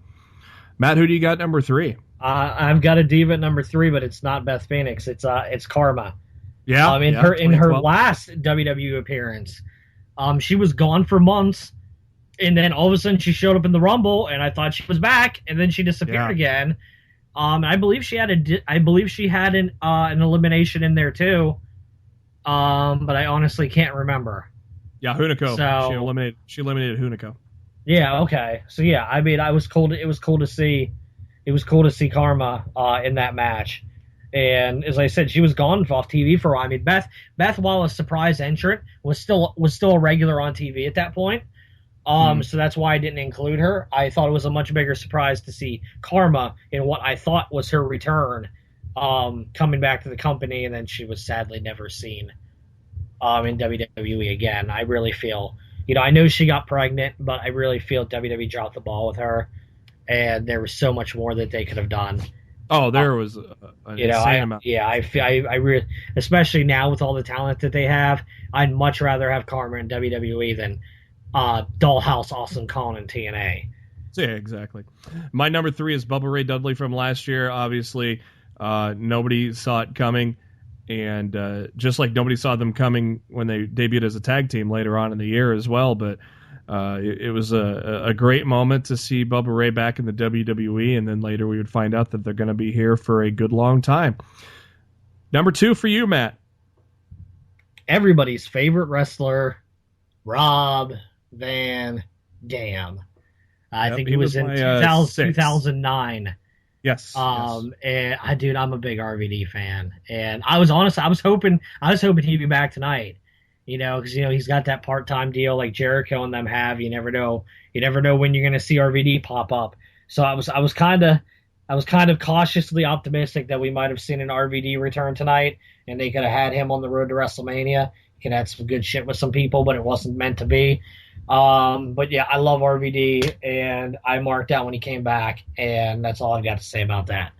Matt, who do you got number 3? I've got a diva at number 3, but it's not Beth Phoenix. It's Karma. Yeah. In her last WWE appearance, she was gone for months, and then all of a sudden she showed up in the Rumble, and I thought she was back, and then she disappeared again. I believe she had an elimination in there too, but I honestly can't remember. Yeah, Hunico. So, she eliminated Hunico. Yeah. Okay. So yeah, I mean, it was cool to see Karma in that match. And as I said, she was gone off TV for a while. I mean, Beth, while a surprise entrant, was still a regular on TV at that point. So that's why I didn't include her. I thought it was a much bigger surprise to see Karma in what I thought was her return, coming back to the company, and then she was sadly never seen in WWE again. I really feel, I know she got pregnant, but I really feel WWE dropped the ball with her, and there was so much more that they could have done. Oh, there was an insane amount. Yeah, I really, especially now with all the talent that they have, I'd much rather have Karma in WWE than Dollhouse Awesome Kong in TNA. Yeah, exactly. My number 3 is Bubba Ray Dudley from last year. Obviously, nobody saw it coming, and just like nobody saw them coming when they debuted as a tag team later on in the year as well. But it was a great moment to see Bubba Ray back in the WWE, and then later we would find out that they're going to be here for a good long time. Number 2 for you, Matt. Everybody's favorite wrestler, Rob Van Dam. I think he was in 2009. Yes. And I'm a big RVD fan, and I was hoping he'd be back tonight. Because he's got that part-time deal like Jericho and them have. You never know when you're going to see RVD pop up. So I was kind of cautiously optimistic that we might have seen an RVD return tonight, and they could have had him on the road to WrestleMania. He could have had some good shit with some people, but it wasn't meant to be. But yeah, I love RVD, and I marked out when he came back, and that's all I've got to say about that.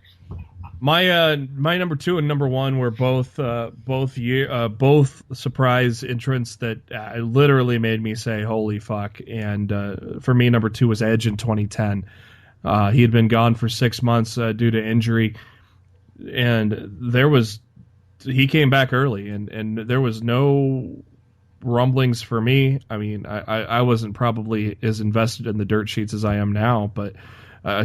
My number 2 and number 1 were both surprise entrants that literally made me say holy fuck. And for me, number 2 was Edge in 2010. He had been gone for 6 months due to injury, and he came back early, and there was no rumblings for me. I mean, I wasn't probably as invested in the dirt sheets as I am now, but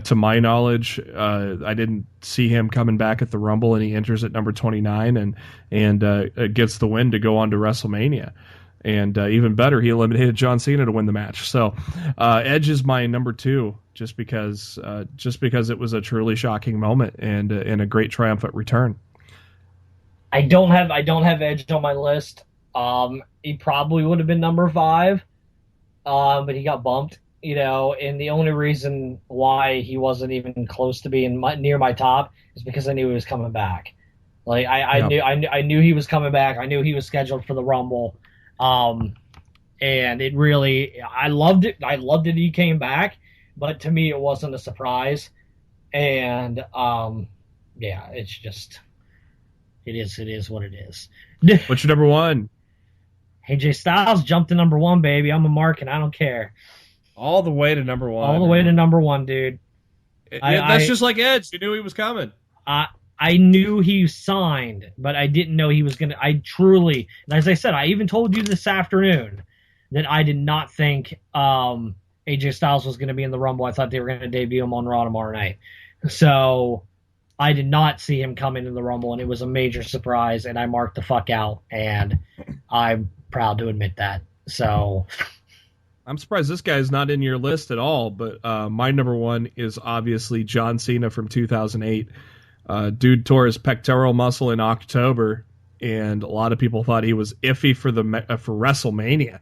to my knowledge, I didn't see him coming back at the Rumble, and he enters at number 29 and gets the win to go on to WrestleMania. And even better, he eliminated John Cena to win the match. So Edge is my number 2, just because it was a truly shocking moment and a great triumphant return. I don't have Edge on my list. He probably would have been number 5, but he got bumped. and the only reason why he wasn't even close to being near my top is because I knew he was coming back. Like I knew he was coming back. I knew he was scheduled for the Rumble, and I loved it. I loved that he came back, but to me, it wasn't a surprise. And yeah, it's just it is what it is. What's your number one? AJ Styles jumped to number one, baby. I'm a mark, and I don't care. All the way to number one. All the way to number one, dude. That's just like Edge. You knew he was coming. I knew he signed, but I didn't know he was going to. I truly, and as I said, I even told you this afternoon that I did not think AJ Styles was going to be in the Rumble. I thought they were going to debut him on Raw tomorrow night. So I did not see him come into the Rumble, and it was a major surprise, and I marked the fuck out, and I'm proud to admit that. So I'm surprised this guy's not in your list at all, but my number one is obviously John Cena from 2008. Dude tore his pectoral muscle in October, and a lot of people thought he was iffy for WrestleMania.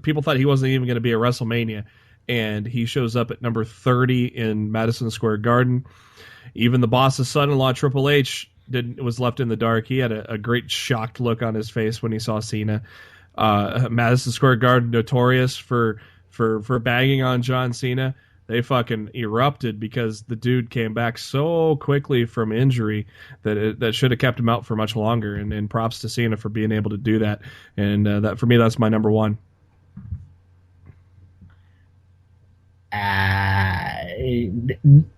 People thought he wasn't even going to be at WrestleMania, and he shows up at number 30 in Madison Square Garden. Even the boss's son-in-law, Triple H, was left in the dark. He had a great shocked look on his face when he saw Cena. Madison Square Garden, notorious for bagging on John Cena. They fucking erupted because the dude came back so quickly from injury that should have kept him out for much longer. And props to Cena for being able to do that. And that for me, that's my number one.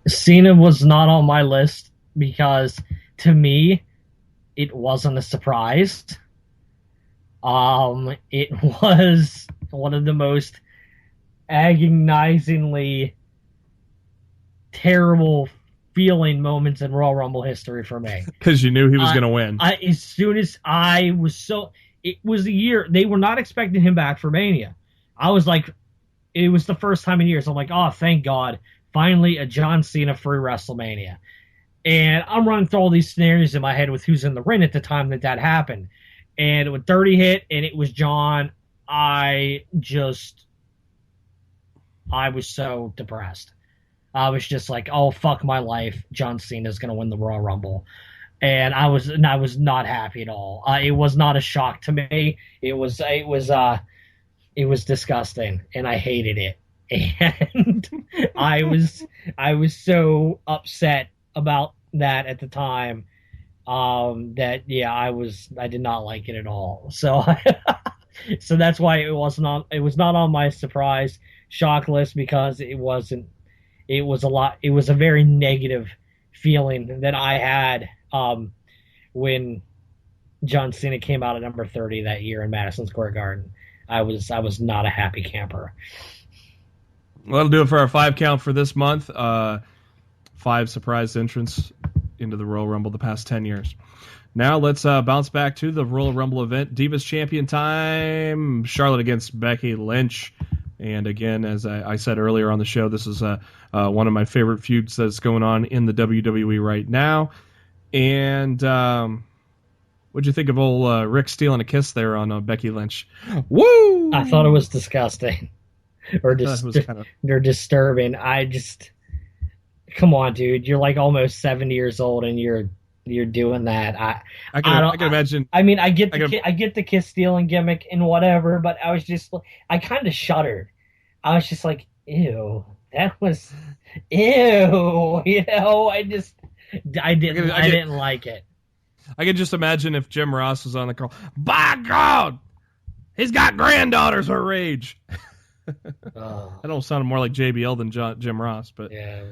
Cena was not on my list because to me, it wasn't a surprise. It was one of the most agonizingly terrible feeling moments in Royal Rumble history for me. Because you knew he was going to win. As soon as it was a year, they were not expecting him back for Mania. I was like, it was the first time in years. I'm like, oh, thank God. Finally, a John Cena free WrestleMania. And I'm running through all these scenarios in my head with who's in the ring at the time that happened. And when 30 hit and it was John, I was so depressed. I was just like, oh, fuck my life. John Cena's going to win the Royal Rumble. And I was not happy at all. It was not a shock to me. It was disgusting, and I hated it. And I was so upset about that at the time that I did not like it at all. So so that's why it was not on my surprise shock list, because it was a very negative feeling that I had when John Cena came out at number 30 that year in Madison Square Garden. I was not a happy camper. Well, that'll do it for our 5 count for this month. 5 surprise entrants into the Royal Rumble the past 10 years. Now let's bounce back to the Royal Rumble event. Divas Champion time. Charlotte against Becky Lynch. And again, as I said earlier on the show, this is one of my favorite feuds that's going on in the WWE right now. And what'd you think of old Rick stealing a kiss there on Becky Lynch? Woo! I thought it was disgusting. Or disturbing. Come on, dude. You're like almost 70 years old and you're doing that. I can imagine. I mean, I get the kiss stealing gimmick and whatever, but I kind of shuddered. I was just like, ew, that was ew. I didn't like it. I can just imagine if Jim Ross was on the call. By God, he's got granddaughters her age. That don't sound more like JBL than Jim Ross, but yeah,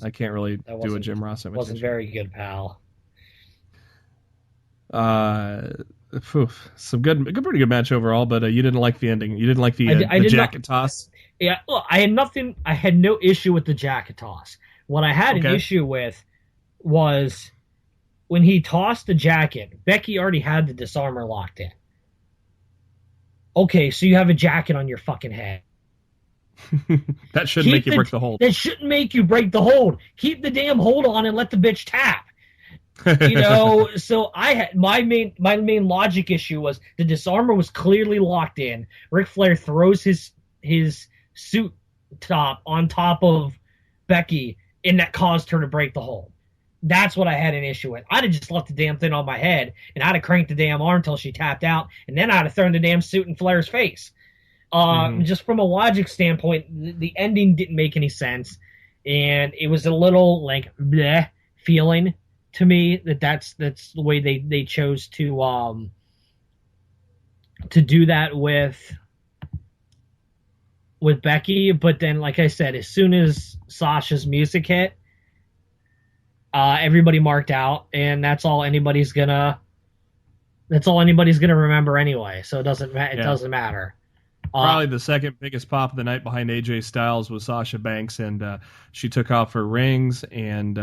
I can't really do a Jim Ross imitation. Wasn't very good, pal. Some pretty good match overall, but you didn't like the ending. You didn't like the jacket toss. Yeah, look, I had no issue with the jacket toss. What I had an issue with was when he tossed the jacket. Becky already had the disarmer locked in. Okay, so you have a jacket on your fucking head. That shouldn't make you break the hold. That shouldn't make you break the hold. Keep the damn hold on and let the bitch tap. So I had my main logic issue was the disarmer was clearly locked in. Ric Flair throws his suit top on top of Becky, and that caused her to break the hold. That's what I had an issue with. I'd have just left the damn thing on my head, and I'd have cranked the damn arm until she tapped out, and then I'd have thrown the damn suit in Flair's face. Just from a logic standpoint, the ending didn't make any sense, and it was a little like bleh feeling to me that's the way they chose to do that with Becky. But then, like I said, as soon as Sasha's music hit, everybody marked out, and that's all anybody's gonna remember anyway. So it doesn't matter. Probably the second biggest pop of the night behind AJ Styles was Sasha Banks, and she took off her rings and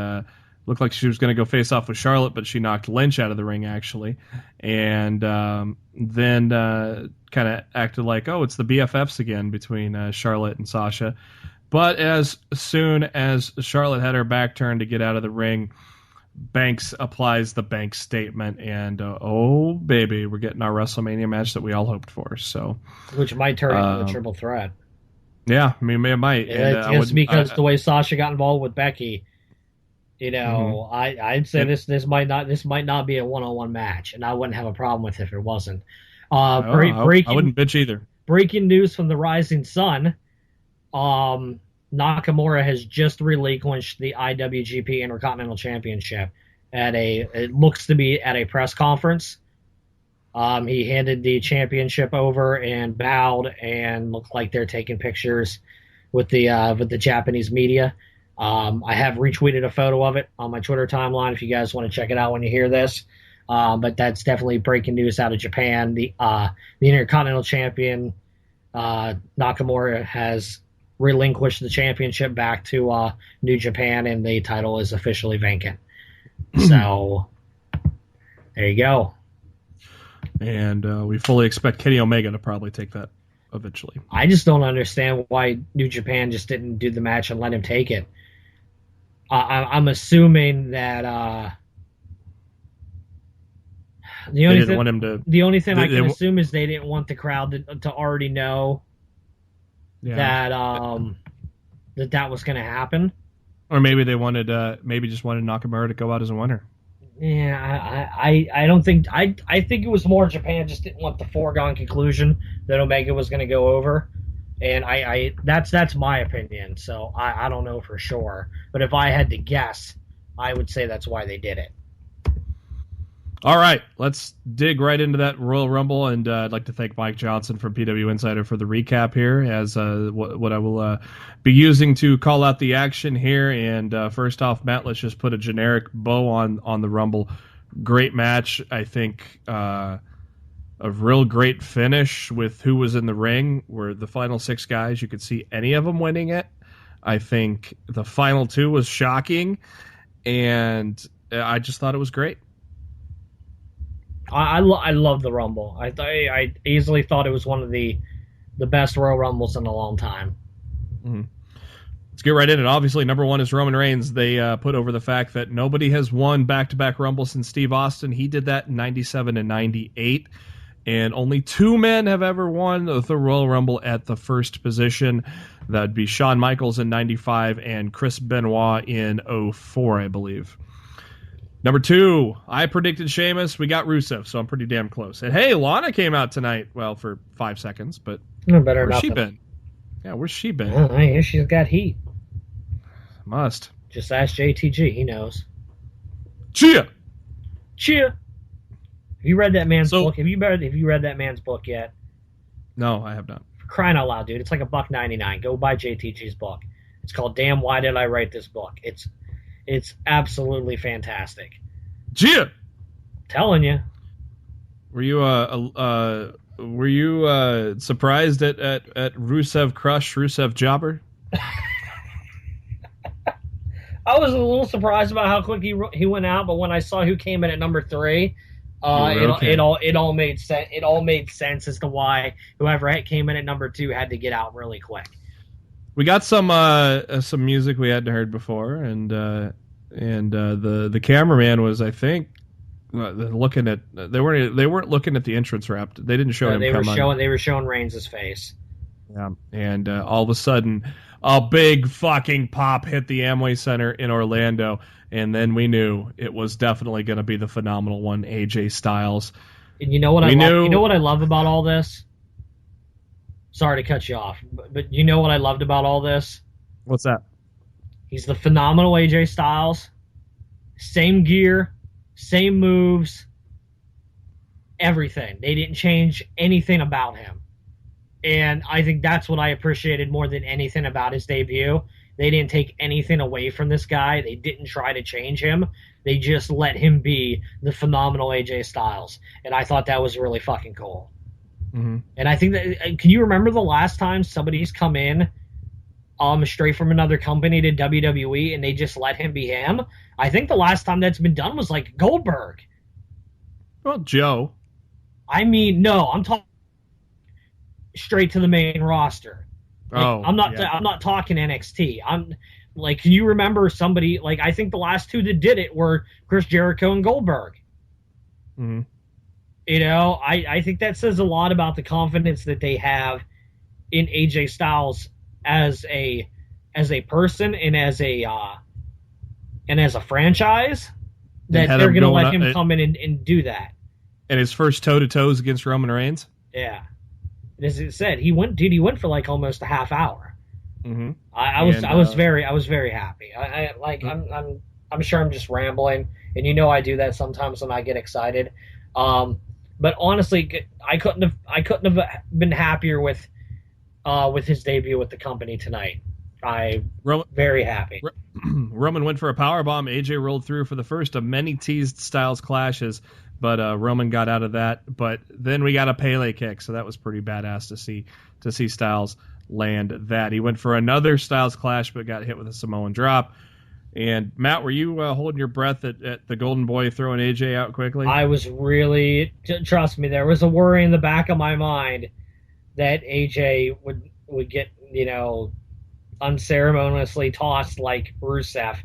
looked like she was going to go face off with Charlotte, but she knocked Lynch out of the ring actually, and then kind of acted like, oh, it's the BFFs again between Charlotte and Sasha. But as soon as Charlotte had her back turned to get out of the ring, Banks applies the Banks statement, and oh baby, we're getting our WrestleMania match that we all hoped for. So, which might turn into a triple threat. Yeah, I mean, it might. Yeah, just because the way Sasha got involved with Becky, I'd say this might not be a one-on-one match, and I wouldn't have a problem with it if it wasn't. I wouldn't bitch either. Breaking news from the Rising Sun. Nakamura has just relinquished the IWGP Intercontinental Championship it looks to be at a press conference. He handed the championship over and bowed and looked like they're taking pictures with the Japanese media. I have retweeted a photo of it on my Twitter timeline if you guys want to check it out when you hear this. But that's definitely breaking news out of Japan. The Intercontinental Champion Nakamura has relinquished the championship back to New Japan, and the title is officially vacant. So there you go. And we fully expect Kenny Omega to probably take that eventually. I just don't understand why New Japan just didn't do the match and let him take it. I'm assuming that the only thing I can assume is they didn't want the crowd to already know that was going to happen. Or maybe they wanted just wanted Nakamura to go out as a winner. Yeah, I don't think I think it was more Japan just didn't want the foregone conclusion that Omega was going to go over, and that's my opinion. So I don't know for sure, but if I had to guess, I would say that's why they did it. All right, let's dig right into that Royal Rumble, and I'd like to thank Mike Johnson from PW Insider for the recap here, as what I will be using to call out the action here. And first off, Matt, let's just put a generic bow on the Rumble. Great match, I think. A real great finish with who was in the ring. Were the final 6 guys, you could see any of them winning it. I think the final 2 was shocking, and I just thought it was great. I love the Rumble. I easily thought it was one of the best Royal Rumbles in a long time. Mm-hmm. Let's get right in it. Obviously, number 1 is Roman Reigns. They put over the fact that nobody has won back-to-back Rumbles since Steve Austin. He did that in 97 and 98. And only 2 men have ever won the Royal Rumble at the first position. That'd be Shawn Michaels in 95 and Chris Benoit in 04, I believe. Number 2, I predicted Sheamus. We got Rusev, so I'm pretty damn close. And hey, Lana came out tonight. Well, for 5 seconds, but where's she been? Yeah, where's she been? I hear she's got heat. Must. Just ask JTG. He knows. Cheer! Have you read that man's book? Have you read that man's book yet? No, I have not. For crying out loud, dude. It's like $1.99. Go buy JTG's book. It's called Damn Why Did I Write This Book? It's absolutely fantastic. Cheer! Telling you. Were you surprised at Rusev Crush, Rusev Jobber? I was a little surprised about how quick he went out, but when I saw who came in at number 3, it all made sense. It all made sense as to why whoever came in at number 2 had to get out really quick. We got some music we hadn't heard before, and the cameraman was, I think, looking at they weren't looking at the entrance rap. They didn't show him. They were showing Reigns' face. Yeah, and all of a sudden, a big fucking pop hit the Amway Center in Orlando, and then we knew it was definitely going to be the phenomenal one, AJ Styles. And you know what I We love? knew. You know what I love about all this? Sorry to cut you off, but you know what I loved about all this? What's that? He's the phenomenal AJ Styles. Same gear, same moves, everything. They didn't change anything about him. And I think that's what I appreciated more than anything about his debut. They didn't take anything away from this guy. They didn't try to change him. They just let him be the phenomenal AJ Styles. And I thought that was really fucking cool. Mm-hmm. And I think that, can you remember the last time somebody's come in straight from another company to WWE and they just let him be him? I think the last time that's been done was like Goldberg. Well, Joe. I mean, no, I'm talking straight to the main roster. Like, I'm not talking NXT. I'm like, can you remember somebody like I think the last two that did it were Chris Jericho and Goldberg. Mm-hmm. You know, I think that says a lot about the confidence that they have in AJ Styles as a person and as a franchise, that they're going to let him come in and do that. And his first toe-to-toes against Roman Reigns? Yeah. As it said, he went for like almost a half hour. Mm-hmm. I was very happy. I'm sure I'm just rambling, and you know I do that sometimes when I get excited. But honestly, I couldn't have been happier with his debut with the company tonight. Very happy. Roman went for a powerbomb. AJ rolled through for the first of many teased Styles clashes, but Roman got out of that. But then we got a Pele kick, so that was pretty badass to see Styles land that. He went for another Styles clash, but got hit with a Samoan drop. And Matt, were you holding your breath at the Golden Boy throwing AJ out quickly? I was really, trust me, there was a worry in the back of my mind that AJ would get, unceremoniously tossed like Rusev,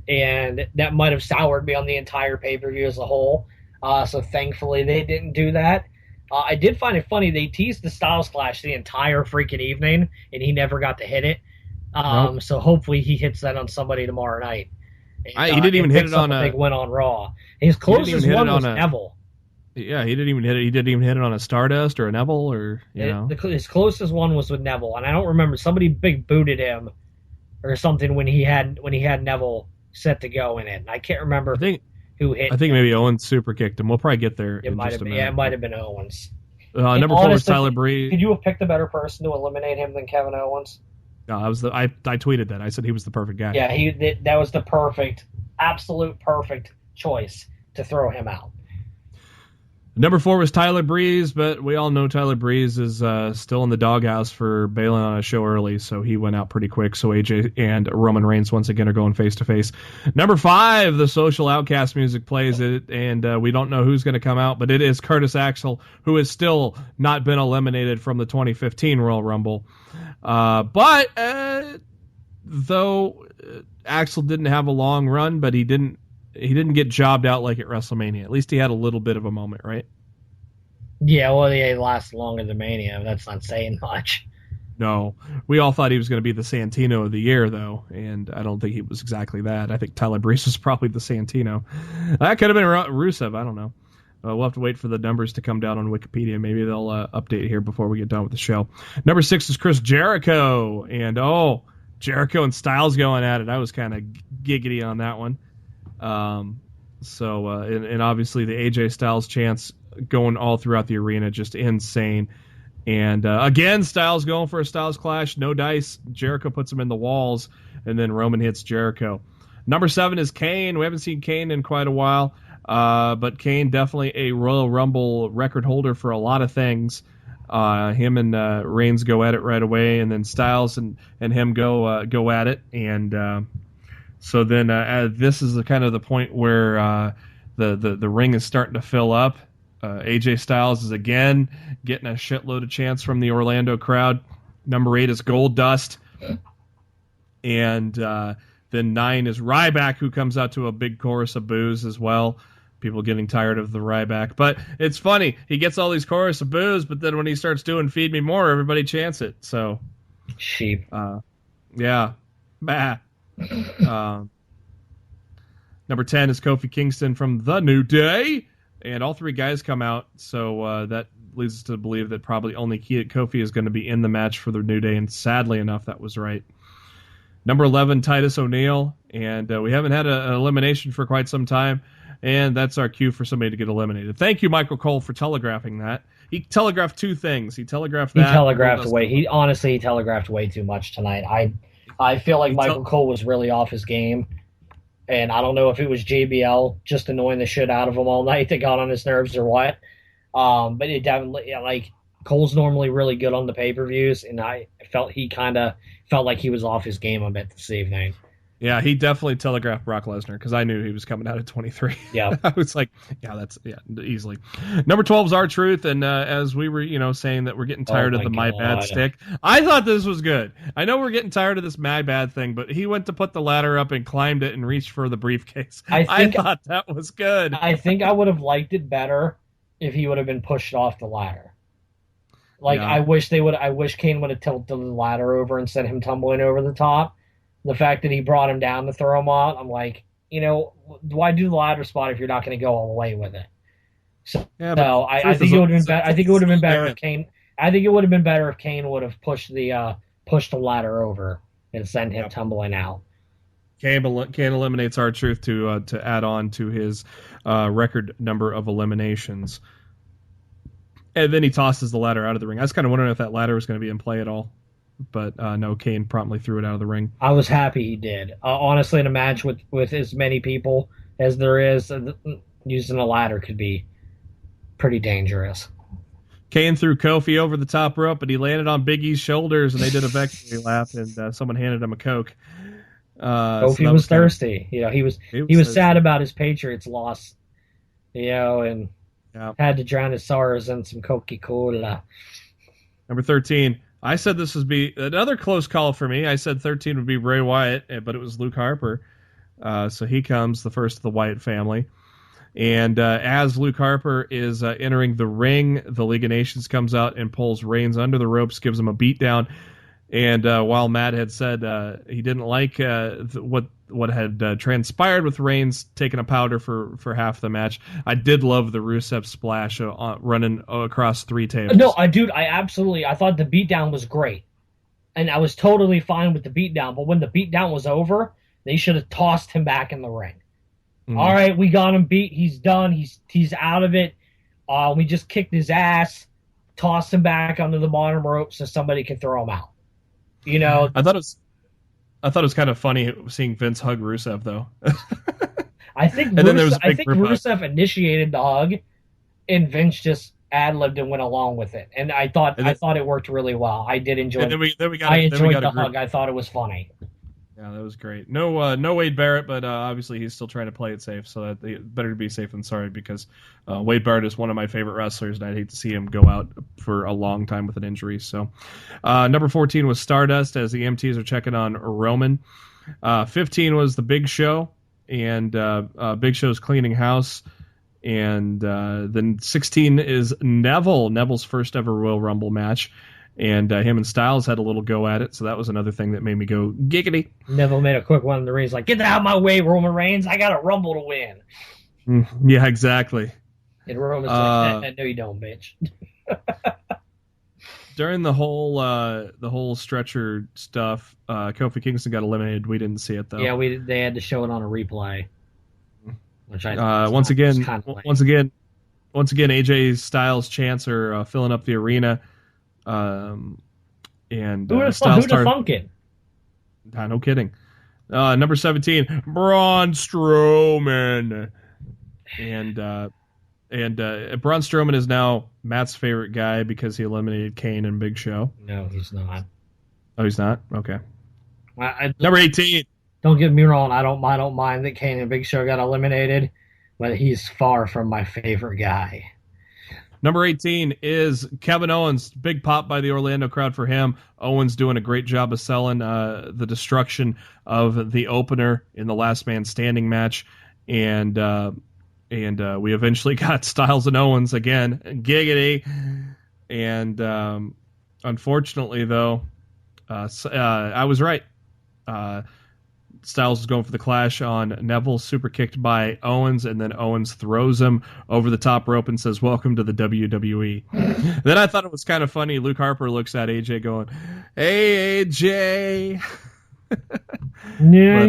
and that might have soured me on the entire pay-per-view as a whole. So thankfully they didn't do that. I did find it funny, they teased the Styles Clash the entire freaking evening, and he never got to hit it. Nope. So hopefully he hits that on somebody tomorrow night. And, he didn't even hit it on a big win on Raw. His closest one was Neville. Yeah, he didn't even hit it. He didn't even hit it on a Stardust or a Neville, or his closest one was with Neville, and I don't remember, somebody big booted him or something when he had Neville set to go in it. And I can't remember who hit. I think maybe Owens super kicked him. We'll probably get there. It might have been. Yeah, it might have been Owens. Number 4 was Tyler Breeze. Could you have picked a better person to eliminate him than Kevin Owens? No, I tweeted that. I said he was the perfect guy. Yeah, that was the absolute perfect choice to throw him out. Number 4 was Tyler Breeze, but we all know Tyler Breeze is still in the doghouse for bailing on a show early, so he went out pretty quick. So AJ and Roman Reigns once again are going face to face. Number 5, the Social Outcast music plays it, and we don't know who's going to come out, but it is Curtis Axel, who has still not been eliminated from the 2015 Royal Rumble. But though Axel didn't have a long run, but he didn't get jobbed out like at WrestleMania. At least he had a little bit of a moment, right? Yeah, well, he lasted longer than Mania. That's not saying much. No. We all thought he was going to be the Santino of the year, though, and I don't think he was exactly that. I think Tyler Breeze was probably the Santino. That could have been Rusev. I don't know. We'll have to wait for the numbers to come down on Wikipedia. Maybe they'll update here before we get done with the show. Number 6 is Chris Jericho, and Jericho and Styles going at it. I was kind of giggity on that one. And obviously the AJ Styles chants going all throughout the arena, just insane. And again, Styles going for a Styles Clash, no dice. Jericho puts him in the walls, and then Roman hits Jericho. Number 7 is Kane. We haven't seen Kane in quite a while, but Kane definitely a Royal Rumble record holder for a lot of things. Him and Reigns go at it right away, and then Styles and him go at it, and so then this is kind of the point where the ring is starting to fill up. AJ Styles is again getting a shitload of chants from the Orlando crowd. Number 8 is Goldust. And then 9 is Ryback, who comes out to a big chorus of boos as well. people getting tired of the Ryback. But it's funny. He gets all these chorus of boos, but then when he starts doing Feed Me More, everybody chants it. So, sheep. Yeah. Bah. Number 10 is Kofi Kingston from The New Day. And all three guys come out. So that leads us to believe that probably only Kofi is going to be in the match for The New Day. And sadly enough, that was right. Number 11, Titus O'Neil. And we haven't had an elimination for quite some time. And that's our cue for somebody to get eliminated. Thank you, Michael Cole, for telegraphing that. He telegraphed two things. He telegraphed that. He telegraphed he telegraphed way too much tonight. I feel like Michael Cole was really off his game. And I don't know if it was JBL just annoying the shit out of him all night that got on his nerves or what. But it definitely, like, Cole's normally really good on the pay-per-views, and I felt he kind of felt like he was off his game a bit this evening. Yeah, he definitely telegraphed Brock Lesnar because I knew he was coming out at 23. Yeah. I was like, easily. Number 12 is R-Truth, and as we were, saying that we're getting tired of the My Bad stick, I thought this was good. I know we're getting tired of this My Bad thing, but he went to put the ladder up and climbed it and reached for the briefcase. I thought that was good. I think I would have liked it better if he would have been pushed off the ladder. Like, yeah. I wish Kane would have tilted the ladder over instead of him tumbling over the top. The fact that he brought him down to throw him out, I'm like, why do the ladder spot if you're not going to go all the way with it? So, no, I think it would have been better. I think it would have been better if Kane. I think it would have been better if Kane would have pushed the ladder over and sent him tumbling out. Kane eliminates R-Truth to add on to his record number of eliminations, and then he tosses the ladder out of the ring. I was kind of wondering if that ladder was going to be in play at all. But no, Kane promptly threw it out of the ring. I was happy he did. Honestly, in a match with as many people as there is, using a ladder could be pretty dangerous. Kane threw Kofi over the top rope, but he landed on Big E's shoulders, and they did a victory lap, and someone handed him a Coke. Kofi was thirsty. He was sad about his Patriots loss, and had to drown his sorrows in some Coca-Cola. Number 13. I said this would be another close call for me. I said 13 would be Bray Wyatt, but it was Luke Harper. So he comes, the first of the Wyatt family. And as Luke Harper is entering the ring, the League of Nations comes out and pulls Reigns under the ropes, gives him a beatdown. And while Matt had said he didn't like what had transpired with Reigns taking a powder for half the match, I did love the Rusev splash running across three tables. No, I thought the beatdown was great. And I was totally fine with the beatdown. But when the beatdown was over, they should have tossed him back in the ring. Mm. All right, we got him beat. He's done. He's out of it. We just kicked his ass, tossed him back under the bottom rope so somebody could throw him out. I thought it was kind of funny seeing Vince hug Rusev, though. I think Rusev initiated the hug, and Vince just ad-libbed and went along with it. And I thought it worked really well. I did enjoy it. I enjoyed the hug. I thought it was funny. Yeah, that was great. No Wade Barrett, but obviously he's still trying to play it safe, so that better to be safe than sorry, because Wade Barrett is one of my favorite wrestlers, and I'd hate to see him go out for a long time with an injury. So, number 14 was Stardust, as the EMTs are checking on Roman. 15 was the Big Show, and Big Show's cleaning house. And then 16 is Neville's first ever Royal Rumble match. And him and Styles had a little go at it, so that was another thing that made me go giggity. Neville made a quick one in the ring. He's like, "Get out of my way, Roman Reigns! I got a Rumble to win." Yeah, exactly. And Roman's like, "No, you don't, bitch." During the whole stretcher stuff, Kofi Kingston got eliminated. We didn't see it though. Yeah, they had to show it on a replay. Which once again, AJ Styles chants are filling up the arena. And who'd have thunk it? No kidding. Number 17, Braun Strowman, and Braun Strowman is now Matt's favorite guy because he eliminated Kane and Big Show. No, he's not. Oh, he's not? Okay. Number 18. Don't get me wrong. I don't mind that Kane and Big Show got eliminated, but he's far from my favorite guy. Number 18 is Kevin Owens. Big pop by the Orlando crowd for him. Owens doing a great job of selling the destruction of the opener in the Last Man Standing match. And And we eventually got Styles and Owens again. Giggity. And unfortunately, though, I was right. Styles was going for the clash on Neville, super kicked by Owens, and then Owens throws him over the top rope and says, "Welcome to the WWE." Then I thought it was kind of funny. Luke Harper looks at AJ going, "Hey, AJ." Yeah.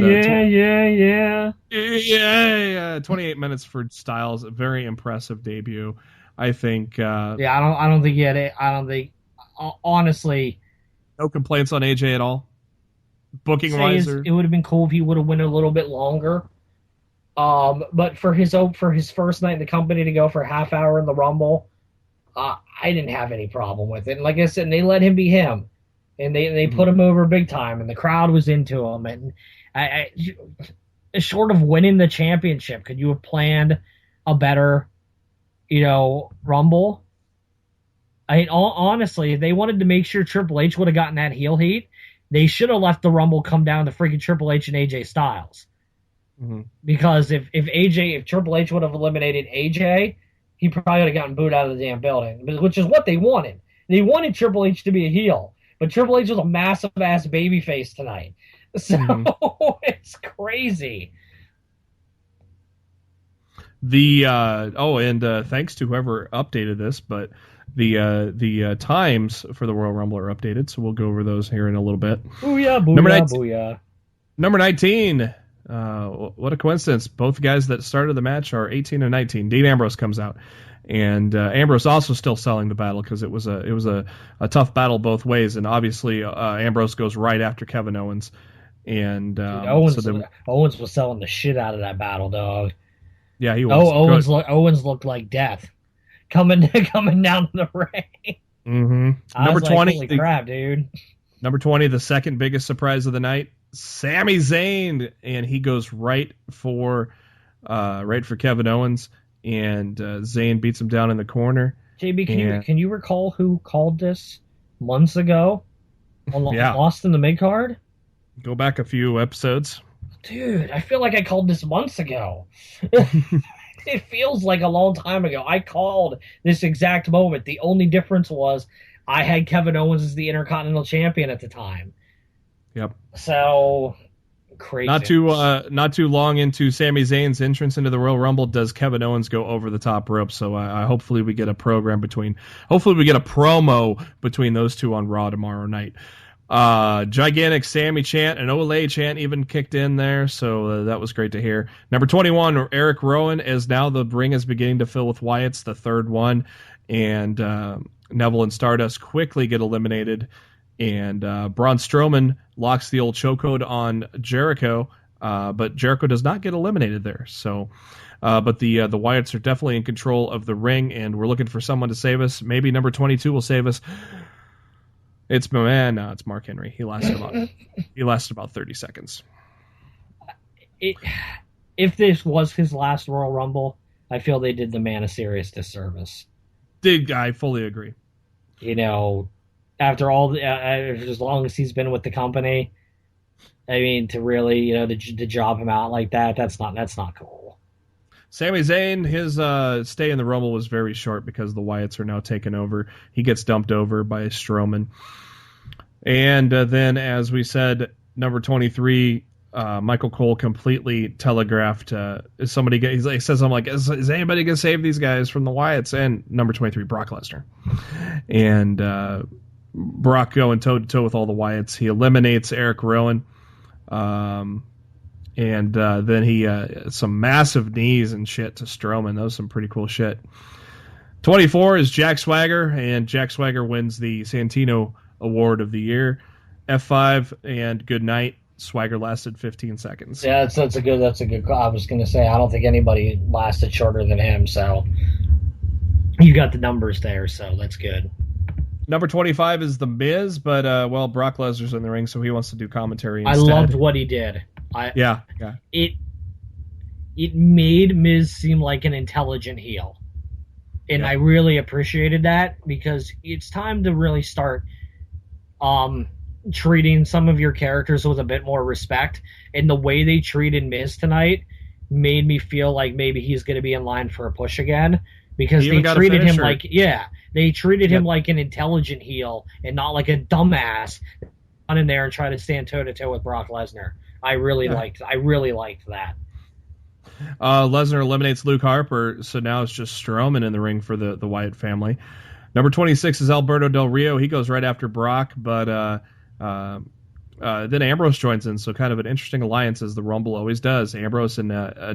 28 minutes for Styles. A very impressive debut, I think. I don't think he had it. I don't think, honestly. No complaints on AJ at all? Booking wise, it would have been cool if he would have went a little bit longer. But for his first night in the company to go for a half hour in the Rumble, I didn't have any problem with it. And like I said, they let him be him, and they put him over big time, and the crowd was into him. And short of winning the championship, could you have planned a better, Rumble? Honestly, if they wanted to make sure Triple H would have gotten that heel heat, they should have left the Rumble come down to freaking Triple H and AJ Styles. Mm-hmm. Because if Triple H would have eliminated AJ, he probably would have gotten booed out of the damn building, which is what they wanted. They wanted Triple H to be a heel, but Triple H was a massive ass babyface tonight. So it's crazy. Thanks to whoever updated this, but the times for the Royal Rumble are updated, so we'll go over those here in a little bit. Booyah, booyah. Number 19. What a coincidence. Both guys that started the match are 18 and 19. Dean Ambrose comes out. And Ambrose also still selling the battle because it was a tough battle both ways. And obviously Ambrose goes right after Kevin Owens. And Owens was selling the shit out of that battle, dog. Yeah, he was. Owens looked like death coming down the ring. Mm-hmm. Number 20, holy crap, dude. Number 20, the second biggest surprise of the night, Sami Zayn, and he goes right for Kevin Owens, and Zayn beats him down in the corner. JB, can you recall who called this months ago on Lost in the Midcard? Go back a few episodes. Dude, I feel like I called this months ago. It feels like a long time ago. I called this exact moment. The only difference was I had Kevin Owens as the Intercontinental Champion at the time. Yep. So crazy. Not too long into Sami Zayn's entrance into the Royal Rumble does Kevin Owens go over the top rope. So hopefully we get a promo between those two on Raw tomorrow night. Gigantic Sammy chant and Olay chant even kicked in there, so that was great to hear. Number 21, Eric Rowan, as now the ring is beginning to fill with Wyatt's, the third one, and Neville and Stardust quickly get eliminated, and Braun Strowman locks the old chokehold on Jericho, but Jericho does not get eliminated there. So, but the Wyatts are definitely in control of the ring, and we're looking for someone to save us. Maybe number 22 will save us. It's my man. No, it's Mark Henry. He lasted about 30 seconds. If this was his last Royal Rumble, I feel they did the man a serious disservice. I fully agree. After all, as long as he's been with the company, I mean, to really, to job him out like that, that's not cool. Sami Zayn, his stay in the Rumble was very short because the Wyatts are now taken over. He gets dumped over by Strowman. And then, as we said, number 23, Michael Cole completely telegraphed. He says, "I'm like, is anybody going to save these guys from the Wyatts?" And number 23, Brock Lesnar. And Brock going toe-to-toe with all the Wyatts. He eliminates Eric Rowan. And then he some massive knees and shit to Strowman. That was some pretty cool shit. 24 is Jack Swagger, and Jack Swagger wins the Santino Award of the Year. F5 and good night. Swagger lasted 15 seconds. Yeah, that's a good call. I was going to say, I don't think anybody lasted shorter than him, so you got the numbers there, so that's good. Number 25 is The Miz, but Brock Lesnar's in the ring, so he wants to do commentary instead. I loved what he did. Yeah. It made Miz seem like an intelligent heel. And I really appreciated that, because it's time to really start treating some of your characters with a bit more respect. And the way they treated Miz tonight made me feel like maybe he's going to be in line for a push again, because He they even got a treated him finisher. like, they treated him like an intelligent heel and not like a dumbass on in there and try to stand toe to toe with Brock Lesnar. I really liked that. Lesnar eliminates Luke Harper, so now it's just Strowman in the ring for the Wyatt family. Number 26 is Alberto Del Rio. He goes right after Brock, but then Ambrose joins in, so kind of an interesting alliance, as the Rumble always does. Ambrose and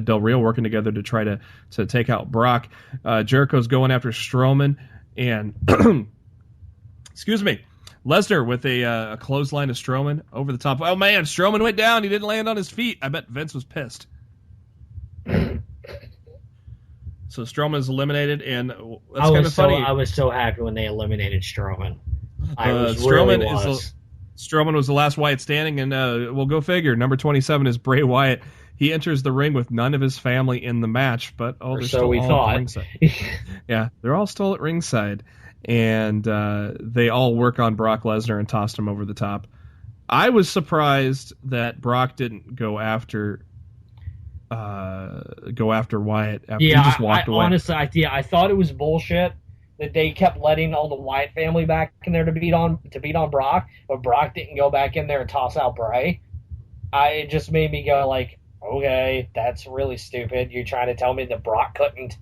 Del Rio working together to try to take out Brock. Jericho's going after Strowman, and excuse me, Lesnar with a clothesline to Strowman over the top. Oh man, Strowman went down. He didn't land on his feet. I bet Vince was pissed. So Strowman is eliminated, and that's kind of funny. I was so happy when they eliminated Strowman. Strowman was the last Wyatt standing, and we'll go figure. Number 27 is Bray Wyatt. He enters the ring with none of his family in the match, but they're still all at ringside. Yeah, they're all still at ringside, and they all work on Brock Lesnar and tossed him over the top. I was surprised that Brock didn't go after Wyatt after he just walked away. Honestly, I thought it was bullshit that they kept letting all the Wyatt family back in there to beat on Brock, but Brock didn't go back in there and toss out Bray. It just made me go like, okay, that's really stupid. You're trying to tell me that Brock couldn't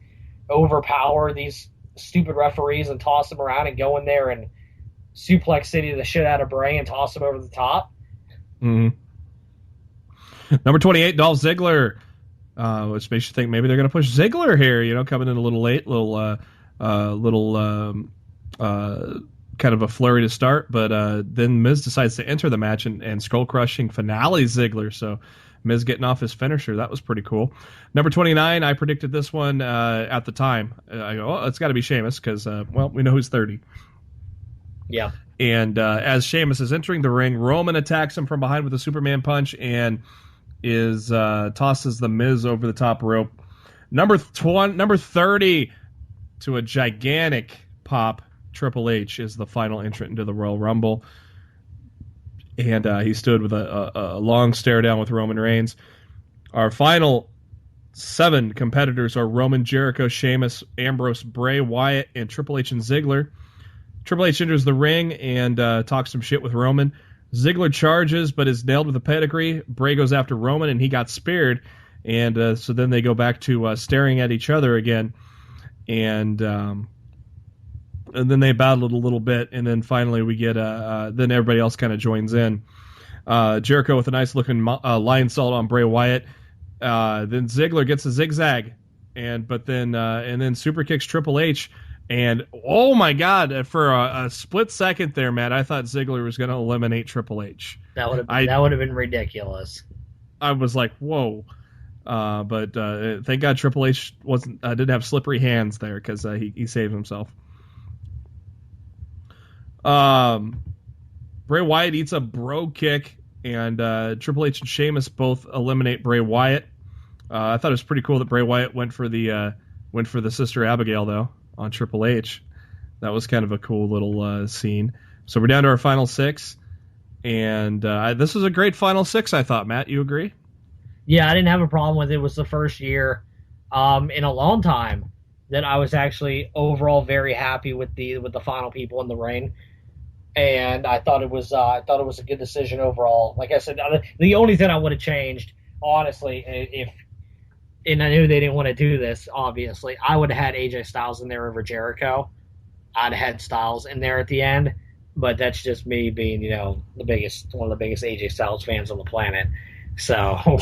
overpower these stupid referees and toss them around and go in there and suplex city the shit out of Bray and toss him over the top? Mm-hmm. Number 28, Dolph Ziggler, which makes you think maybe they're going to push Ziggler here, coming in a little late, kind of a flurry to start, but then Miz decides to enter the match and skull-crushing finale Ziggler, so Miz getting off his finisher. That was pretty cool. Number 29, I predicted this one at the time. I go, oh, it's got to be Sheamus, because, we know who's 30. Yeah. And as Sheamus is entering the ring, Roman attacks him from behind with a Superman punch and tosses the Miz over the top rope. Number 30, to a gigantic pop, Triple H is the final entrant into the Royal Rumble. And he stood with a long stare down with Roman Reigns. Our final 7 competitors are Roman, Jericho, Sheamus, Ambrose, Bray Wyatt, and Triple H and Ziggler. Triple H enters the ring and talks some shit with Roman. Ziggler charges, but is nailed with a pedigree. Bray goes after Roman, and he got speared. And so then they go back to staring at each other again. And then they battled a little bit, and then finally we get then everybody else kind of joins in. Jericho with a nice looking lion salt on Bray Wyatt. Then Ziggler gets a zigzag, and then super kicks Triple H. And oh my God, for a split second there, Matt, I thought Ziggler was going to eliminate Triple H. That would have been ridiculous. I was like, whoa. But thank God Triple H didn't have slippery hands there, because he saved himself. Bray Wyatt eats a bro kick, and Triple H and Sheamus both eliminate Bray Wyatt. I thought it was pretty cool that Bray Wyatt went for the Sister Abigail though on Triple H. That was kind of a cool little scene. So we're down to our final 6, and this was a great final 6. I thought, Matt, you agree? Yeah, I didn't have a problem with it. It was the first year in a long time that I was actually overall very happy with the final people in the ring, and I thought it was a good decision overall. Like I said, the only thing I would have changed, honestly, and I knew they didn't want to do this, obviously, I would have had AJ Styles in there over Jericho. I'd have had Styles in there at the end, but that's just me being, one of the biggest AJ Styles fans on the planet. So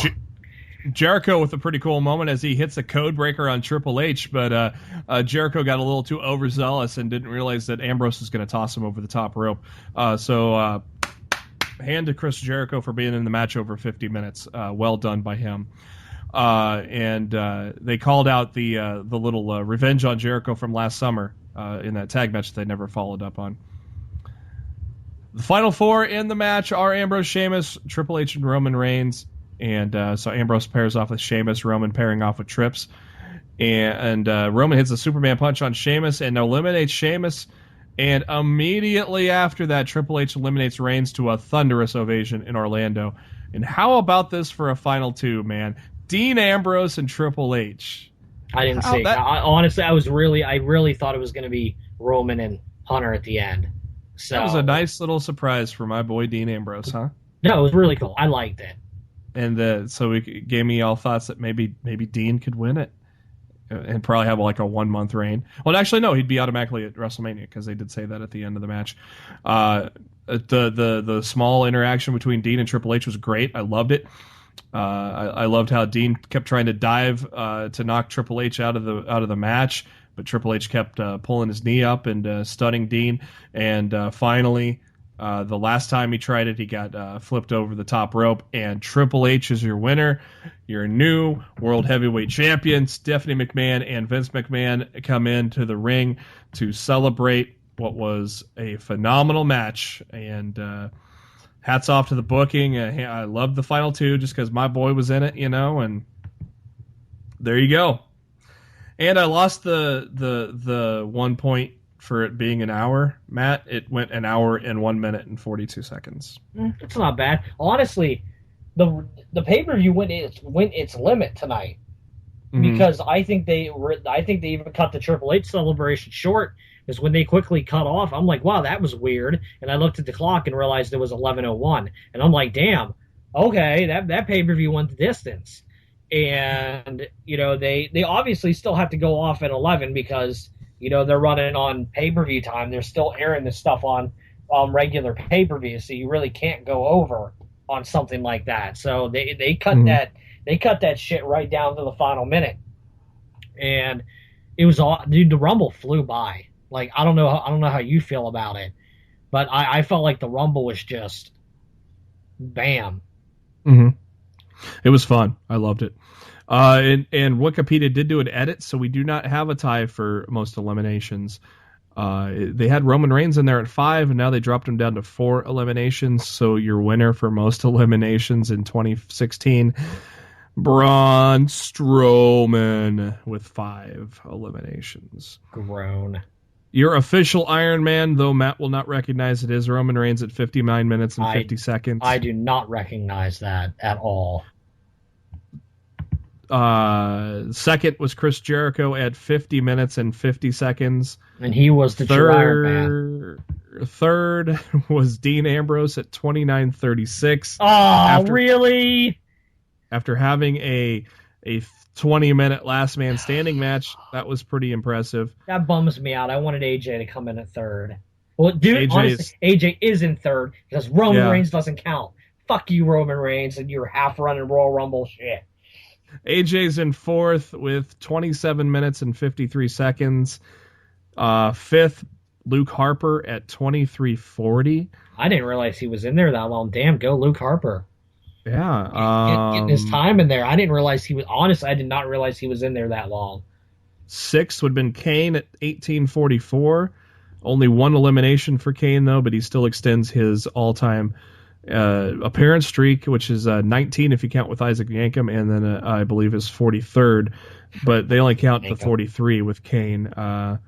Jericho with a pretty cool moment as he hits a code breaker on Triple H, but Jericho got a little too overzealous and didn't realize that Ambrose was going to toss him over the top rope. So hand to Chris Jericho for being in the match over 50 minutes. Well done by him. And they called out the little revenge on Jericho from last summer in that tag match that they never followed up on. The final 4 in the match are Ambrose, Sheamus, Triple H, and Roman Reigns. And so Ambrose pairs off with Sheamus, Roman pairing off with Trips. And Roman hits a Superman punch on Sheamus and eliminates Sheamus. And immediately after that, Triple H eliminates Reigns to a thunderous ovation in Orlando. And how about this for a final 2, man? Dean Ambrose and Triple H. I didn't see it. Honestly, I really thought it was going to be Roman and Hunter at the end. So that was a nice little surprise for my boy Dean Ambrose, huh? No, it was really cool. I liked it. And so it gave me all thoughts that maybe Dean could win it and probably have like a 1 month reign. Well, actually, no, he'd be automatically at WrestleMania because they did say that at the end of the match. The small interaction between Dean and Triple H was great. I loved it. I loved how Dean kept trying to dive to knock Triple H out of the match, but Triple H kept pulling his knee up and stunning Dean. And finally, the last time he tried it, he got flipped over the top rope. And Triple H is your winner. Your new World Heavyweight Champion. Stephanie McMahon and Vince McMahon come into the ring to celebrate what was a phenomenal match. And hats off to the booking. I loved the final two just because my boy was in it, and there you go. And I lost the 1 point for it being an hour, Matt. It went an hour and 1 minute and 42 seconds. It's not bad. Honestly, the pay-per-view went its limit tonight because I think they even cut the Triple H celebration short. Is when they quickly cut off. I'm like, wow, that was weird. And I looked at the clock and realized it was 11:01. And I'm like, damn, okay, that pay-per-view went the distance. And, they obviously still have to go off at 11 because, they're running on pay-per-view time. They're still airing this stuff on regular pay-per-view. So you really can't go over on something like that. So they cut that shit right down to the final minute. And it was all, dude, the Rumble flew by. Like, I don't know how you feel about it, but I felt like the Rumble was just bam. Mm-hmm. It was fun. I loved it. And Wikipedia did do an edit, so we do not have a tie for most eliminations. They had Roman Reigns in there at 5, and now they dropped him down to 4 eliminations. So your winner for most eliminations in 2016, Braun Strowman with 5 eliminations. Grown. Your official Iron Man, though Matt will not recognize it, is Roman Reigns at 59 minutes and 50 seconds. I do not recognize that at all. Second was Chris Jericho at 50 minutes and 50 seconds. And he was the true Iron Man. Third was Dean Ambrose at 29:36. Oh, really? After having a 20-minute last man standing match, that was pretty impressive. That bums me out. I wanted AJ to come in at third. Well, dude, honestly, AJ is in third because Roman Reigns doesn't count. Fuck you, Roman Reigns, and your half-running Royal Rumble shit. AJ's in fourth with 27 minutes and 53 seconds. Fifth, Luke Harper at 23:40. I didn't realize he was in there that long. Damn, go Luke Harper. Yeah. Getting his time in there. I didn't realize he was, honestly, I did not realize he was in there that long. Sixth would have been Kane at 18:44. Only one elimination for Kane, though, but he still extends his all-time appearance streak, which is 19 if you count with Isaac Yankem, and then I believe is 43rd. But they only count the 43 with Kane. Then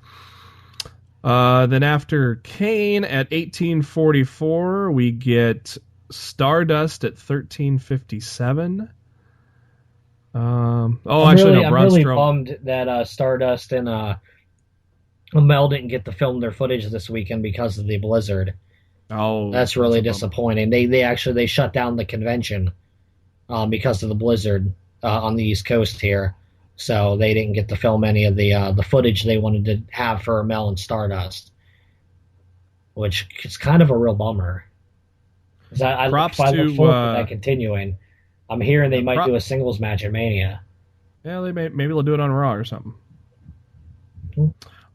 after Kane at 18:44, we get Stardust at 13:57. I'm really bummed that Stardust and Mel didn't get to film their footage this weekend because of the blizzard. Oh, that's really disappointing. They shut down the convention because of the blizzard on the East Coast here, so they didn't get to film any of the footage they wanted to have for Mel and Stardust, which is kind of a real bummer. I look forward to that continuing. I'm hearing they might do a singles match at Mania. Yeah, maybe they'll do it on Raw or something.